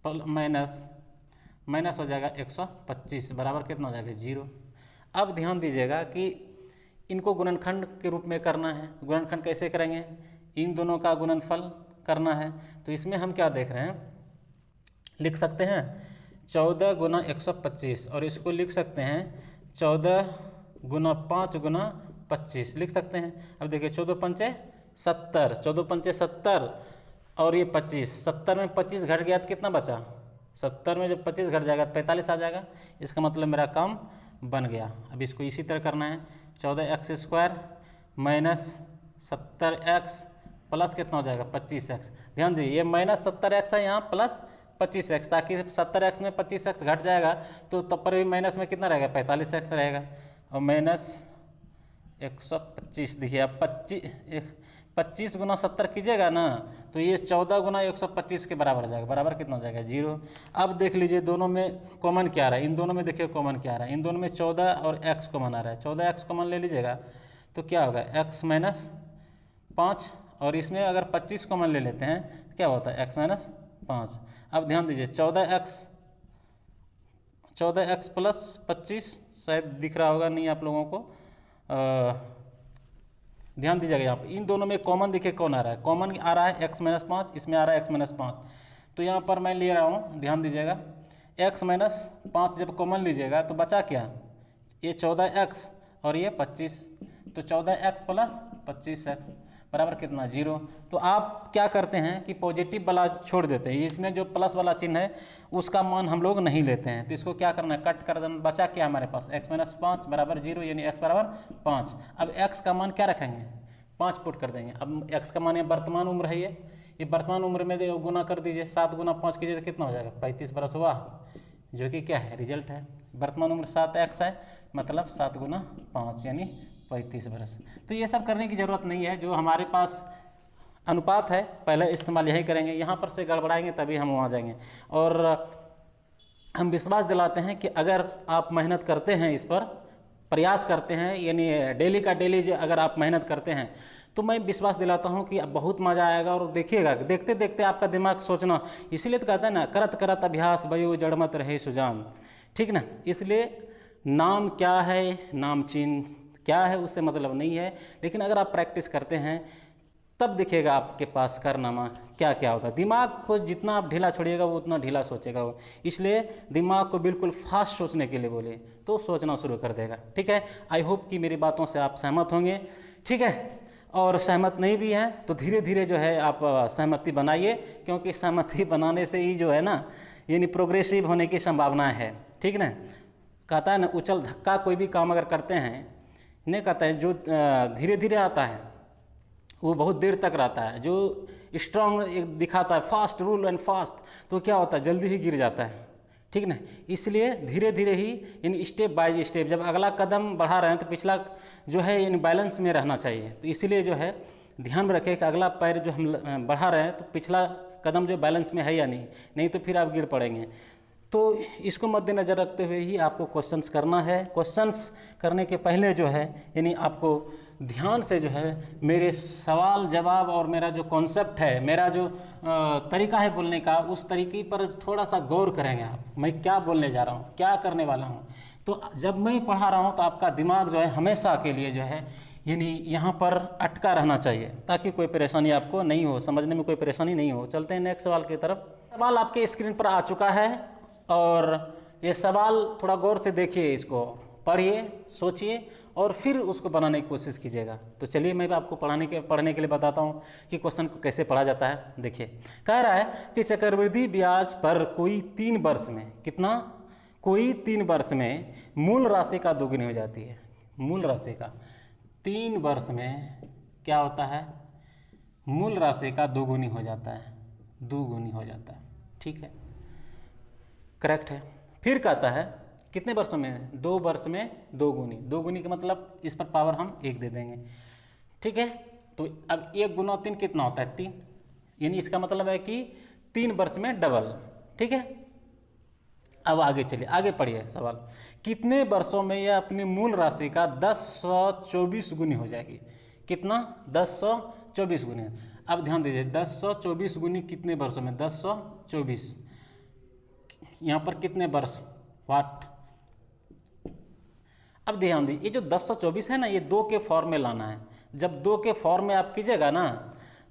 45x minus हो जाएगा 125 बराबर कितना हो जाएगा, 0। अब ध्यान दीजिएगा कि इनको गुणनखंड के रूप में करना है। गुणनखंड कैसे करेंगे, इन दोनों का गुणनफल करना है, तो इसमें हम क्या देख रहे हैं, लिख सकते हैं 14 गुना 125 और इसको लिख सकते हैं 14 गुना 5 गुना 25 लिख सकते हैं। अब देखिए 14 पंचे 70, 14 पंचे 70 और ये 25, 70 में 25 घट गया तो कितना बचा, 70 में जब 25 घट जाएगा तो 45 आ जाएगा, इसका मतलब मेरा काम बन गया। अब इसको इसी तरह करना है, 14x square minus 70x plus कितना हो जाएगा, 25x। ध्यान दीजिए ये माइनस 70x है यहाँ प्लस 25x, ताकि 70x में 25x घट जाएगा तो तब पर भी माइनस में कितना रहेगा, 45x रहेगा, और माइनस 125। देखिए अब 25 गुना 70 कीजिएगा ना तो ये 14 गुना 125 के बराबर हो जाएगा, बराबर कितना हो जाएगा, 0। अब देख लीजिए दोनों में कॉमन क्या आ रहा है, इन दोनों में देखिए कॉमन क्या आ रहा है, इन दोनों में 14 और x कॉमन आ रहा है, 14x कॉमन ले लीजिएगा तो क्या होगा, x माइनस 5, और इसमें अगर 25 कॉमन ले लेते हैं तो क्या होता है, x माइनस 5। अब ध्यान दीजिए 14x प्लस 25, शायद दिख रहा होगा नहीं आप लोगों को, ध्यान दीजिएगा यहाँ पर इन दोनों में कॉमन देखिए कौन आ रहा है, कॉमन आ रहा है x माइनस 5, इसमें आ रहा है x माइनस 5, तो यहाँ पर मैं ले रहा हूँ, ध्यान दीजिएगा x माइनस 5 जब कॉमन लीजिएगा तो बचा क्या, ये 14x और ये 25, तो 14x प्लस 25x बराबर कितना, 0। तो आप क्या करते हैं कि पॉजिटिव वाला छोड़ देते हैं, इसमें जो प्लस वाला चिन्ह है उसका मान हम लोग नहीं लेते हैं, तो इसको क्या करना है, कट कर देना, बचा क्या हमारे पास, x माइनस 5 बराबर 0, यानी x बराबर 5। अब x का मान क्या रखेंगे, 5 पुट कर देंगे। अब x का मान ये वर्तमान उम्र है, ये वर्तमान उम्र में गुना कर दीजिए, 7 गुना 5 कीजिए तो कितना हो जाएगा, 35 बरस हुआ, जो कि क्या है, रिजल्ट है। वर्तमान उम्र 7x है, मतलब 7 गुना 5 यानी 35 बरस। तो ये सब करने की ज़रूरत नहीं है, जो हमारे पास अनुपात है पहले इस्तेमाल यही करेंगे, यहाँ पर से गड़बड़ाएंगे तभी हम वहाँ जाएंगे। और हम विश्वास दिलाते हैं कि अगर आप मेहनत करते हैं, इस पर प्रयास करते हैं, यानी डेली का डेली जो अगर आप मेहनत करते हैं तो मैं विश्वास दिलाता हूँ कि अब बहुत मज़ा आएगा। और देखिएगा, देखते देखते आपका दिमाग सोचना, इसलिए तो कहते हैं ना, करत करत अभ्यास भयो जड़मत रहे सुजान, ठीक ना। इसलिए नाम क्या है, नाम चिन्ह क्या है उससे मतलब नहीं है, लेकिन अगर आप प्रैक्टिस करते हैं तब दिखेगा आपके पास कारनामा क्या क्या होता है। दिमाग को जितना आप ढीला छोड़िएगा वो उतना ढीला सोचेगा वो, इसलिए दिमाग को बिल्कुल फास्ट सोचने के लिए बोले तो सोचना शुरू कर देगा, ठीक है। आई होप कि मेरी बातों से आप सहमत होंगे, ठीक है। और सहमत नहीं भी हैं तो धीरे धीरे जो है आप सहमति बनाइए, क्योंकि सहमति बनाने से ही जो है ना, यानी प्रोग्रेसिव होने की संभावना है, ठीक ना। कहता है ना, उछल धक्का कोई भी काम अगर करते हैं, नहीं कहता है, जो धीरे धीरे आता है वो बहुत देर तक रहता है, जो स्ट्रॉन्ग दिखाता है, फास्ट रूल एंड फास्ट, तो क्या होता है, जल्दी ही गिर जाता है, ठीक ना। इसलिए धीरे धीरे ही, इन स्टेप बाय स्टेप, जब अगला कदम बढ़ा रहे हैं तो पिछला जो है इन बैलेंस में रहना चाहिए। तो इसलिए जो है ध्यान में रखें कि अगला पैर जो हम बढ़ा रहे हैं तो पिछला कदम जो बैलेंस में है या नहीं, नहीं तो फिर आप गिर पड़ेंगे। तो इसको मद्देनज़र रखते हुए ही आपको क्वेश्चंस करना है। क्वेश्चंस करने के पहले जो है यानी आपको ध्यान से जो है मेरे सवाल जवाब और मेरा जो कॉन्सेप्ट है, मेरा जो तरीका है बोलने का, उस तरीके पर थोड़ा सा गौर करेंगे आप। मैं क्या बोलने जा रहा हूँ, क्या करने वाला हूँ। तो जब मैं पढ़ा रहा हूँ तो आपका दिमाग जो है हमेशा के लिए जो है यानी यहाँ पर अटका रहना चाहिए, ताकि कोई परेशानी आपको नहीं हो, समझने में कोई परेशानी नहीं हो। चलते हैं नेक्स्ट सवाल की तरफ। सवाल आपके स्क्रीन पर आ चुका है और ये सवाल थोड़ा गौर से देखिए, इसको पढ़िए, सोचिए और फिर उसको बनाने की कोशिश कीजिएगा। तो चलिए मैं आपको पढ़ने के लिए बताता हूँ कि क्वेश्चन को कैसे पढ़ा जाता है। देखिए, कह रहा है कि चक्रवृद्धि ब्याज पर कोई 3 वर्ष में कितना, कोई 3 वर्ष में मूल राशि का दोगुनी हो जाती है। मूल राशि का 3 वर्ष में क्या होता है, मूल राशि का दोगुनी हो जाता है, दोगुनी हो जाता है। ठीक है, करेक्ट है। फिर कहता है कितने वर्षों में, 2 वर्ष में दोगुनी। दोगुनी का मतलब इस पर पावर हम 1 दे देंगे। ठीक है, तो अब 1 गुना 3 कितना होता है, 3, यानी इसका मतलब है कि 3 वर्ष में डबल। ठीक है, अब आगे चलिए, आगे पढ़िए सवाल। कितने वर्षों में यह अपनी मूल राशि का 1024 गुनी हो जाएगी। कितना, 1024 गुनी। अब ध्यान दीजिए, 1024 गुनी कितने वर्षों में, 1024, यहाँ पर कितने वर्ष, वाट। अब ध्यान दीजिए, ये जो 1024 है ना, ये 2 के फॉर्म में लाना है। जब 2 के फॉर्म में आप कीजिएगा ना,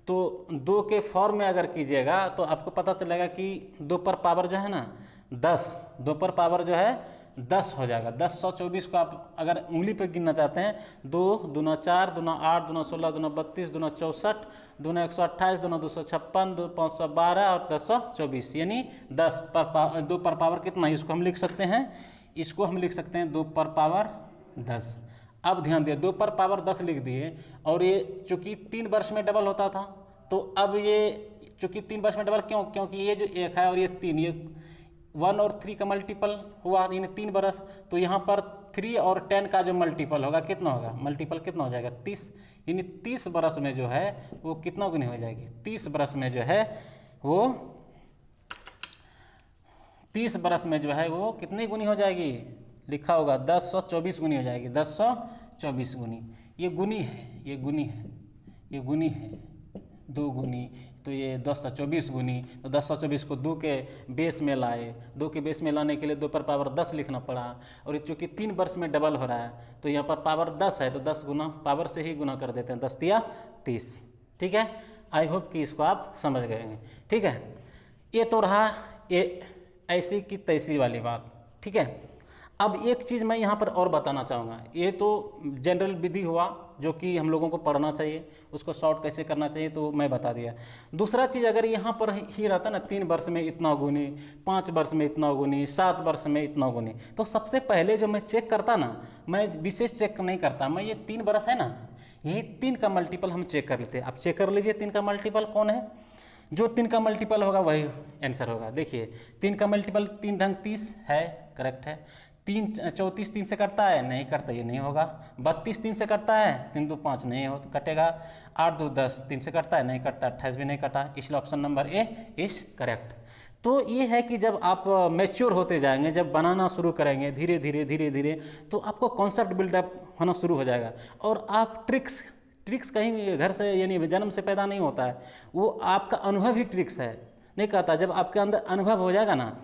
तो 2 के फॉर्म में अगर कीजिएगा तो आपको पता चलेगा कि 2 पर पावर जो है ना 10, 2 पर पावर जो है 10 हो जाएगा। 1024 को आप अगर उंगली पर गिनना चाहते हैं, 2 दूना 4, दूना 8, दूना 16, दूना 32, दूना 64, दूना 128, दूना 256, 2 512 और 1024, यानी 2 पर पावर कितना, इसको हम लिख सकते हैं, इसको हम लिख सकते हैं 2 पर पावर 10। अब ध्यान दिए, 2 पर पावर 10 लिख दिए, और ये चूँकि 3 वर्ष में डबल होता था, तो अब ये चूँकि 3 वर्ष में डबल क्यों, क्योंकि ये जो 1 है और ये 3, ये 1 और 3 का मल्टीपल हुआ, यानी 3 बरस। तो यहाँ पर 3 और 10 का जो मल्टीपल होगा कितना होगा, मल्टीपल कितना हो जाएगा, 30, यानी 30 बरस में जो है वो कितना गुनी हो जाएगी, 30 बरस में जो है वो 30 बरस में जो है वो कितनी गुनी हो जाएगी, लिखा होगा 1024 गुनी हो जाएगी, 1024 गुनी। ये गुनी है, ये गुनी है, ये गुनी है, 2 गुनी, तो ये 1024 गुनी। तो 1024 को 2 के बेस में लाए, 2 के बेस में लाने के लिए 2 पर पावर 10 लिखना पड़ा, और चूँकि 3 वर्ष में डबल हो रहा है तो यहाँ पर पावर 10 है, तो 10 गुना पावर से ही गुना कर देते हैं, 10 तिया 30। ठीक है, आई होप कि इसको आप समझ गए हैं। ठीक है, ये तो रहा ये ऐसी की तैसी वाली बात। ठीक है, अब एक चीज़ मैं यहाँ पर और बताना चाहूँगा। ये तो जनरल विधि हुआ जो कि हम लोगों को पढ़ना चाहिए, उसको शॉर्ट कैसे करना चाहिए तो मैं बता दिया। दूसरा चीज़, अगर यहाँ पर ही रहता ना 3 वर्ष में इतना गुनी, 5 वर्ष में इतना गुनी, 7 वर्ष में इतना गुनी, तो सबसे पहले जो मैं चेक करता ना, मैं विशेष चेक नहीं करता, मैं ये 3 वर्ष है ना, यही 3 का मल्टीपल हम चेक कर लेते हैं। आप चेक कर लीजिए 3 का मल्टीपल कौन है, जो 3 का मल्टीपल होगा वही आंसर होगा। देखिए 3 का मल्टीपल 3 ढंग 30 है, करेक्ट है। 3 34 3 से कटता है, नहीं करता, ये नहीं होगा। 32 3 से कटता है, 3 2 5 नहीं हो कटेगा। 8 2 10 3 से कटता है, नहीं कटता। 28 भी नहीं कटा, इसलिए option number A is correct. तो ये है कि जब आप मैच्योर होते जाएंगे, जब बनाना शुरू करेंगे धीरे धीरे धीरे धीरे, तो आपको कॉन्सेप्ट बिल्डअप होना शुरू हो जाएगा। और आप ट्रिक्स कहीं घर से यानी जन्म से पैदा नहीं होता है, वो आपका अनुभव ही ट्रिक्स है, नहीं कहता। जब आपके अंदर अनुभव हो जाएगा ना,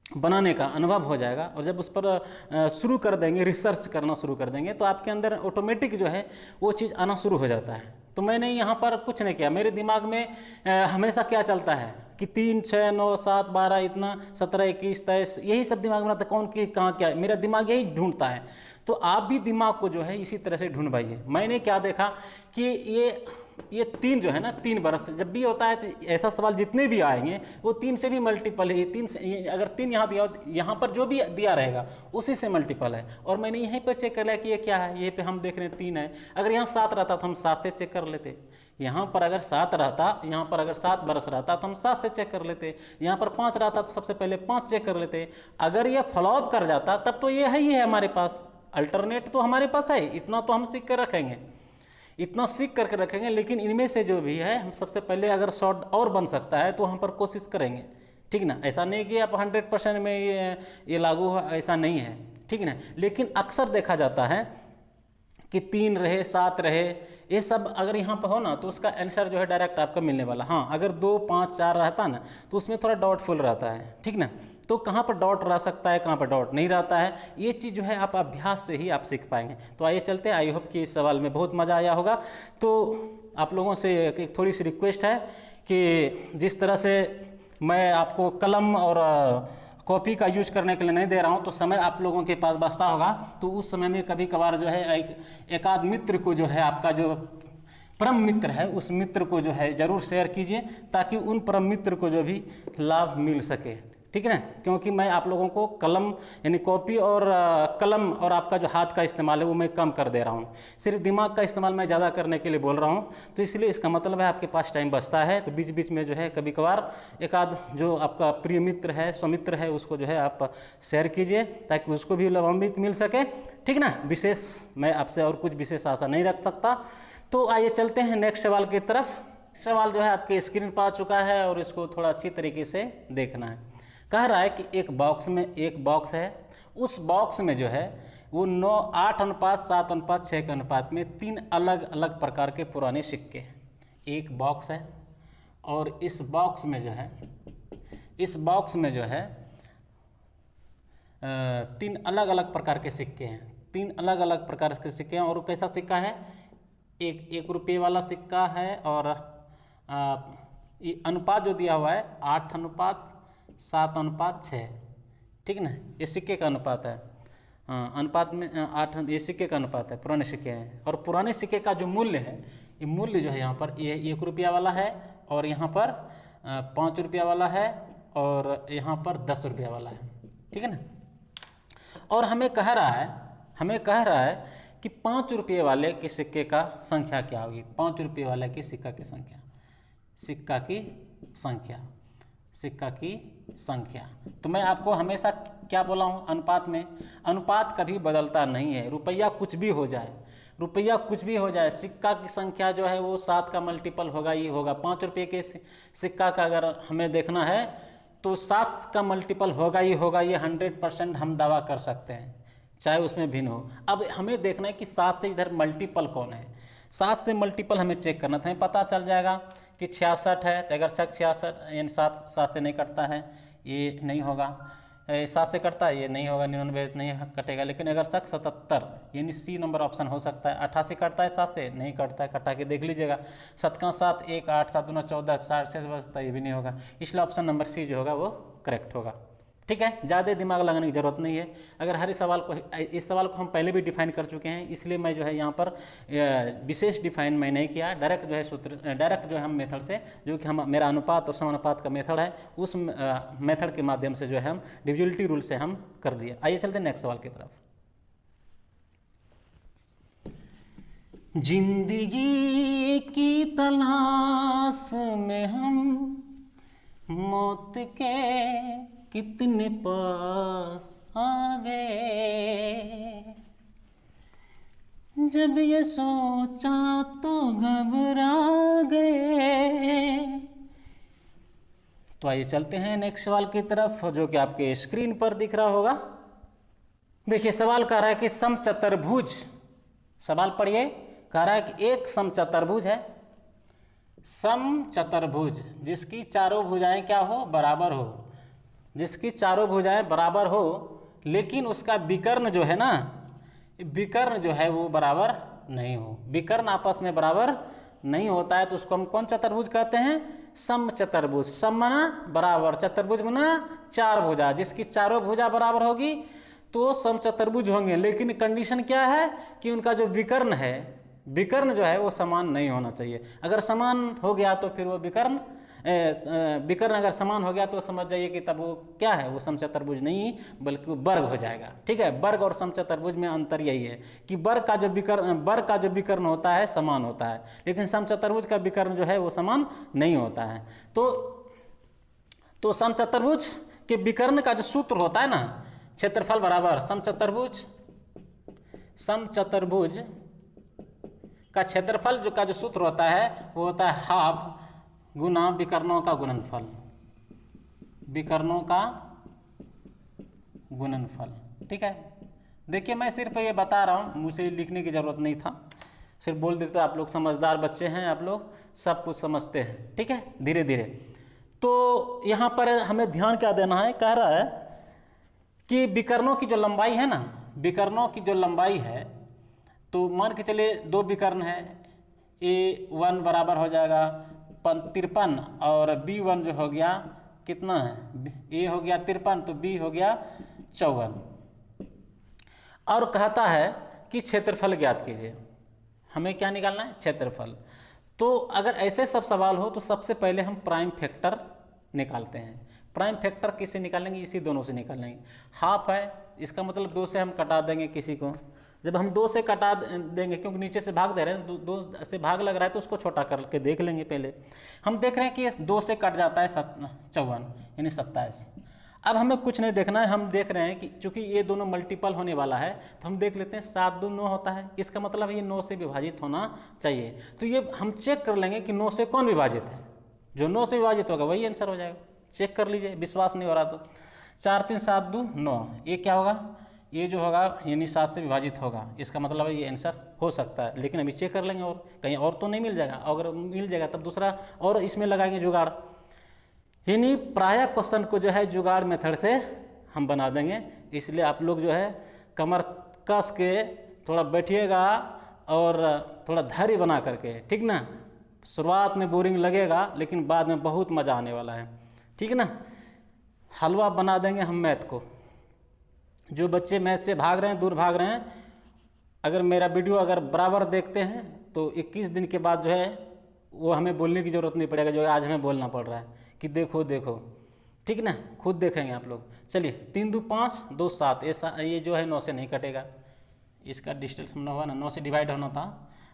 बनाने का अनुभव हो जाएगा, और जब उस पर शुरू कर देंगे, रिसर्च करना शुरू कर देंगे, तो आपके अंदर ऑटोमेटिक जो है वो चीज़ आना शुरू हो जाता है। तो मैंने यहाँ पर कुछ नहीं किया, मेरे दिमाग में हमेशा क्या चलता है कि 3 6 9 7 12 इतना 17 21 23, यही सब दिमाग में आता है, कौन की कहाँ क्या, मेरा दिमाग यही ढूंढता है। तो आप भी दिमाग को जो है इसी तरह से ढूंढवाइए। मैंने क्या देखा कि ये 3 जो है ना, 3 बरस जब भी होता है तो ऐसा सवाल जितने भी आएंगे वो 3 से भी मल्टीपल है। 3 से अगर 3 यहाँ दिया, यहाँ पर जो भी दिया रहेगा उसी से मल्टीपल है। और मैंने यहीं पर चेक कर लिया कि ये क्या है, ये पे हम देख रहे हैं 3 है। अगर यहाँ 7 रहता तो हम 7 से चेक कर लेते, यहाँ पर अगर 7 रहता, यहाँ पर अगर 7 बरस रहता तो हम 7 से चेक कर लेते, यहाँ पर 5 रहता तो सबसे पहले 5 चेक कर लेते। अगर ये फॉलोअप कर जाता तब तो ये है ही है हमारे पास, अल्टरनेट तो हमारे पास है, इतना तो हम सीख कर रखेंगे, इतना सीख करके रखेंगे। लेकिन इनमें से जो भी है हम सबसे पहले अगर शॉर्ट और बन सकता है तो हम पर कोशिश करेंगे। ठीक ना। ऐसा नहीं कि आप 100% में ये लागू हो, ऐसा नहीं है, ठीक ना। लेकिन अक्सर देखा जाता है कि 3 रहे 7 रहे, ये सब अगर यहाँ पर हो ना तो उसका आंसर जो है डायरेक्ट आपका मिलने वाला। हाँ, अगर 2 5 4 रहता ना तो उसमें थोड़ा डाउटफुल रहता है, ठीक ना। तो कहाँ पर डाउट रह सकता है, कहाँ पर डाउट नहीं रहता है, ये चीज़ जो है आप अभ्यास से ही आप सीख पाएंगे। तो आइए चलते हैं। आई होप कि इस सवाल में बहुत मज़ा आया होगा। तो आप लोगों से एक थोड़ी सी रिक्वेस्ट है कि जिस तरह से मैं आपको कलम और कॉपी का यूज करने के लिए नहीं दे रहा हूँ, तो समय आप लोगों के पास बचता होगा, तो उस समय में कभी कभार जो है एक आध मित्र को जो है, आपका जो परम मित्र है उस मित्र को जो है ज़रूर शेयर कीजिए, ताकि उन परम मित्र को जो भी लाभ मिल सके, ठीक है ना। क्योंकि मैं आप लोगों को कलम यानी कॉपी और कलम और आपका जो हाथ का इस्तेमाल है वो मैं कम कर दे रहा हूँ, सिर्फ दिमाग का इस्तेमाल मैं ज़्यादा करने के लिए बोल रहा हूँ। तो इसलिए इसका मतलब है आपके पास टाइम बचता है, तो बीच बीच में जो है कभी कभार एक आध जो आपका प्रिय मित्र है, स्वमित्र है, उसको जो है आप शेयर कीजिए, ताकि उसको भी लाभान्वित मिल सके, ठीक ना। विशेष मैं आपसे और कुछ विशेष आशा नहीं रख सकता। तो आइए चलते हैं नेक्स्ट सवाल की तरफ। सवाल जो है आपके स्क्रीन पर आ चुका है और इसको थोड़ा अच्छी तरीके से देखना है। कह रहा है कि एक बॉक्स है, उस बॉक्स में जो है वो 8:7:6 के अनुपात में 3 अलग अलग प्रकार के पुराने सिक्के हैं। एक बॉक्स है और इस बॉक्स में जो है 3 अलग अलग प्रकार के सिक्के हैं, 3 अलग अलग प्रकार के सिक्के हैं। और कैसा सिक्का है, एक 1 रुपये वाला सिक्का है, और ये अनुपात जो दिया हुआ है 8:7:6, ठीक ना। ये सिक्के का अनुपात है, अनुपात में 8, ये सिक्के का अनुपात है, पुराने सिक्के हैं। और पुराने सिक्के का जो मूल्य है, ये मूल्य जो है यहाँ पर ये 1 रुपया वाला है, और यहाँ पर 5 रुपया वाला है, और यहाँ पर 10 रुपया वाला है, ठीक है ना। और हमें कह रहा है कि 5 रुपये वाले के सिक्के का संख्या क्या होगी। 5 रुपये वाले के सिक्का की संख्या। तो मैं आपको हमेशा क्या बोला हूँ, अनुपात में, अनुपात कभी बदलता नहीं है। रुपया कुछ भी हो जाए, सिक्का की संख्या जो है वो 7 का मल्टीपल होगा ही होगा। 5 रुपये के सिक्का का अगर हमें देखना है तो 7 का मल्टीपल होगा ही होगा, ये 100% हम दावा कर सकते हैं, चाहे उसमें भिन्न हो। अब हमें देखना है कि 7 से इधर मल्टीपल कौन है। 7 से मल्टीपल हमें चेक करना था, हमें पता चल जाएगा कि 66 है। तो अगर 66 यानी 7 से नहीं कटता है, ये नहीं होगा। 7 से कटता है, ये नहीं होगा, 99 नहीं कटेगा। लेकिन अगर 77 यानी सी नंबर ऑप्शन हो सकता है। 88 कटता है 7 से, नहीं कटता है, कटा के देख लीजिएगा। 7 का 7, 1 8 7 2 14, 60 से बचता है, ये भी नहीं होगा। इसलिए ऑप्शन नंबर सी जो होगा वो करेक्ट होगा, ठीक है। ज़्यादा दिमाग लगाने की जरूरत नहीं है। अगर हर सवाल को, इस सवाल को हम पहले भी डिफाइन कर चुके हैं, इसलिए मैं जो है यहाँ पर विशेष डिफाइन मैं नहीं किया। डायरेक्ट जो है सूत्र, डायरेक्ट जो है हम मेथड से, जो कि हम मेरा अनुपात और समानुपात का मेथड है, उस मेथड के माध्यम से जो है हम डिविजिबिलिटी रूल से हम कर दिए। आइए चलते हैं नेक्स्ट सवाल की तरफ। जिंदगी की तलाश में हम मौत के कितने पास आ गए, जब ये सोचा तो घबरा गए। तो आइए चलते हैं नेक्स्ट सवाल की तरफ, जो कि आपके स्क्रीन पर दिख रहा होगा। देखिए सवाल कह रहा है कि समचतुर्भुज, सवाल पढ़िए। कह रहा है कि एक समचतुर्भुज है, समचतुर्भुज जिसकी चारों भुजाएं क्या हो, बराबर हो, जिसकी चारों भुजाएं बराबर हो, लेकिन उसका विकर्ण जो है ना, विकर्ण जो है वो बराबर नहीं हो। विकर्ण आपस में बराबर नहीं होता है, तो उसको हम कौन चतुर्भुज कहते हैं, समचतुर्भुज। सम मना बराबर, चतुर्भुज मना 4 भुजा, जिसकी चारों भुजा बराबर होगी तो समचतुर्भुज होंगे। लेकिन कंडीशन क्या है कि उनका जो विकर्ण है, विकर्ण जो है वो समान नहीं होना चाहिए। अगर समान हो गया तो फिर वो विकर्ण, विकर्ण अगर समान हो गया तो समझ जाइए कि तब वो क्या है, वो समचतुर्भुज नहीं बल्कि वो वर्ग हो जाएगा, ठीक है। वर्ग और समचतुर्भुज में अंतर यही है कि वर्ग का जो विकर्ण होता है समान होता है, लेकिन समचतुर्भुज का विकर्ण जो है वो समान नहीं होता है। तो समचतुर्भुज के विकर्ण का जो सूत्र होता है ना, क्षेत्रफल बराबर समचतुर्भुज का क्षेत्रफल का जो सूत्र होता है वो होता है हाफ गुना विकर्णों का गुणनफल। विकर्णों का गुणनफल। ठीक है, देखिए मैं सिर्फ ये बता रहा हूँ, मुझे लिखने की ज़रूरत नहीं था, सिर्फ बोल देते। आप लोग समझदार बच्चे हैं, आप लोग सब कुछ समझते हैं। ठीक है, धीरे धीरे। तो यहाँ पर हमें ध्यान क्या देना है, कह रहा है कि विकर्णों की जो लंबाई है ना, विकर्णों की जो लंबाई है, तो मान के चलिए दो विकर्ण है, A1 बराबर हो जाएगा 53 और B1 जो हो गया कितना है, A हो गया 53 तो B हो गया 54। और कहता है कि क्षेत्रफल ज्ञात कीजिए। हमें क्या निकालना है, क्षेत्रफल। तो अगर ऐसे सब सवाल हो तो सबसे पहले हम प्राइम फैक्टर निकालते हैं। प्राइम फैक्टर किससे निकालेंगे, इसी दोनों से निकालेंगे। हाफ है, इसका मतलब 2 से हम कटा देंगे किसी को। जब हम 2 से कटा देंगे, क्योंकि नीचे से भाग दे रहे हैं, 2 से भाग लग रहा है तो उसको छोटा करके देख लेंगे। पहले हम देख रहे हैं कि 2 से कट जाता है 54 यानी 27। अब हमें कुछ नहीं देखना है, हम देख रहे हैं कि चूंकि ये दोनों मल्टीपल होने वाला है तो हम देख लेते हैं 7 2 9 होता है, इसका मतलब ये 9 से विभाजित होना चाहिए। तो ये हम चेक कर लेंगे कि 9 से कौन विभाजित है, जो 9 से विभाजित होगा वही आंसर हो जाएगा। चेक कर लीजिए, विश्वास नहीं हो रहा तो 4 3 7 2 9, ये क्या होगा, ये जो होगा यानी 7 से विभाजित होगा, इसका मतलब है ये आंसर हो सकता है। लेकिन अभी चेक कर लेंगे और कहीं और तो नहीं मिल जाएगा, अगर मिल जाएगा तब दूसरा और इसमें लगाएंगे जुगाड़। यानी प्रायः क्वेश्चन को जो है जुगाड़ मेथड से हम बना देंगे। इसलिए आप लोग जो है कमर कस के थोड़ा बैठिएगा और थोड़ा धैर्य बना करके, ठीक ना। शुरुआत में बोरिंग लगेगा लेकिन बाद में बहुत मज़ा आने वाला है, ठीक है ना। हलवा बना देंगे हम मैथ को। जो बच्चे मैथ से भाग रहे हैं, दूर भाग रहे हैं, अगर मेरा वीडियो अगर बराबर देखते हैं तो 21 दिन के बाद जो है वो हमें बोलने की ज़रूरत नहीं पड़ेगा, जो आज हमें बोलना पड़ रहा है कि देखो देखो, ठीक ना, खुद देखेंगे आप लोग। चलिए 3 2 5 2 7, ये जो है 9 से नहीं कटेगा, इसका डिस्टेंस 9 हुआ ना, 9 से डिवाइड होना था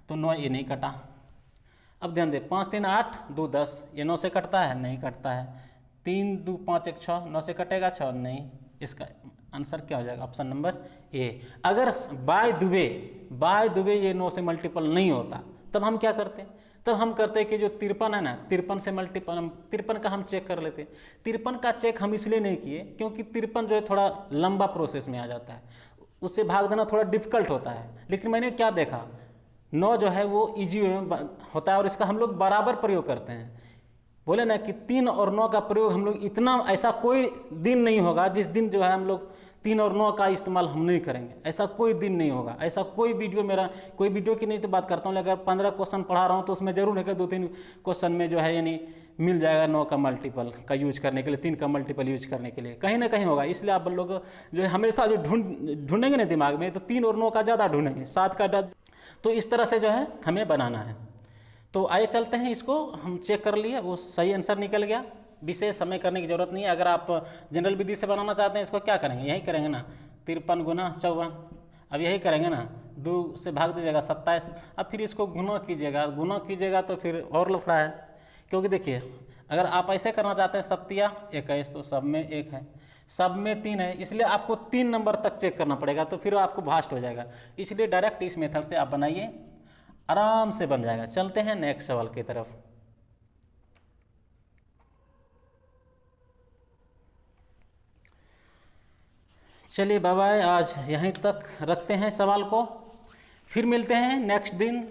तो 9 ये नहीं कटा। अब ध्यान दे, 5 3 8 2 10, ये 9 से कटता है, नहीं कटता है। 3 2 5 1 6, 9 से कटेगा 6, नहीं। इसका आंसर क्या हो जाएगा, ऑप्शन नंबर ए। अगर बाय दुबे ये 9 से मल्टीपल नहीं होता तब हम क्या करते, तब हम करते हैं कि जो 53 है ना, 53 से मल्टीपल, 53 का हम चेक कर लेते। 53 का चेक हम इसलिए नहीं किए क्योंकि 53 जो है थोड़ा लंबा प्रोसेस में आ जाता है, उससे भाग देना थोड़ा डिफिकल्ट होता है। लेकिन मैंने क्या देखा, 9 जो है वो ईजी होता है और इसका हम लोग बराबर प्रयोग करते हैं। बोले ना कि 3 और 9 का प्रयोग हम लोग इतना, ऐसा कोई दिन नहीं होगा जिस दिन जो है हम लोग 3 और 9 का इस्तेमाल हम नहीं करेंगे, ऐसा कोई दिन नहीं होगा। ऐसा कोई वीडियो, मेरा कोई वीडियो की नहीं तो बात करता हूँ, लेकिन अगर 15 क्वेश्चन पढ़ा रहा हूँ तो उसमें जरूर है कि 2-3 क्वेश्चन में जो है यानी मिल जाएगा 9 का मल्टीपल का यूज करने के लिए, 3 का मल्टीपल यूज करने के लिए कहीं ना कहीं होगा। इसलिए आप लोग जो है हमेशा जो ढूंढेंगे ना दिमाग में, तो 3 और 9 का ज़्यादा ढूंढेंगे, 7 का। तो इस तरह से जो है हमें बनाना है। तो आइए चलते हैं, इसको हम चेक कर लिए, वो सही आंसर निकल गया। विशेष समय करने की जरूरत नहीं है। अगर आप जनरल विधि से बनाना चाहते हैं, इसको क्या करेंगे, यही करेंगे ना, 53 गुना 54, अब यही करेंगे ना, 2 से भाग दीजिएगा 27, अब फिर इसको गुना कीजिएगा तो फिर और लफड़ा है। क्योंकि देखिए अगर आप ऐसे करना चाहते हैं 7 या 21, तो सब में 1 है, सब में 3 है, इसलिए आपको 3 नंबर तक चेक करना पड़ेगा, तो फिर आपको भास्ट हो जाएगा। इसलिए डायरेक्ट इस मेथड से आप बनाइए, आराम से बन जाएगा। चलते हैं नेक्स्ट सवाल की तरफ। चलिए बाय बाय, आज यहीं तक रखते हैं सवाल को, फिर मिलते हैं नेक्स्ट दिन।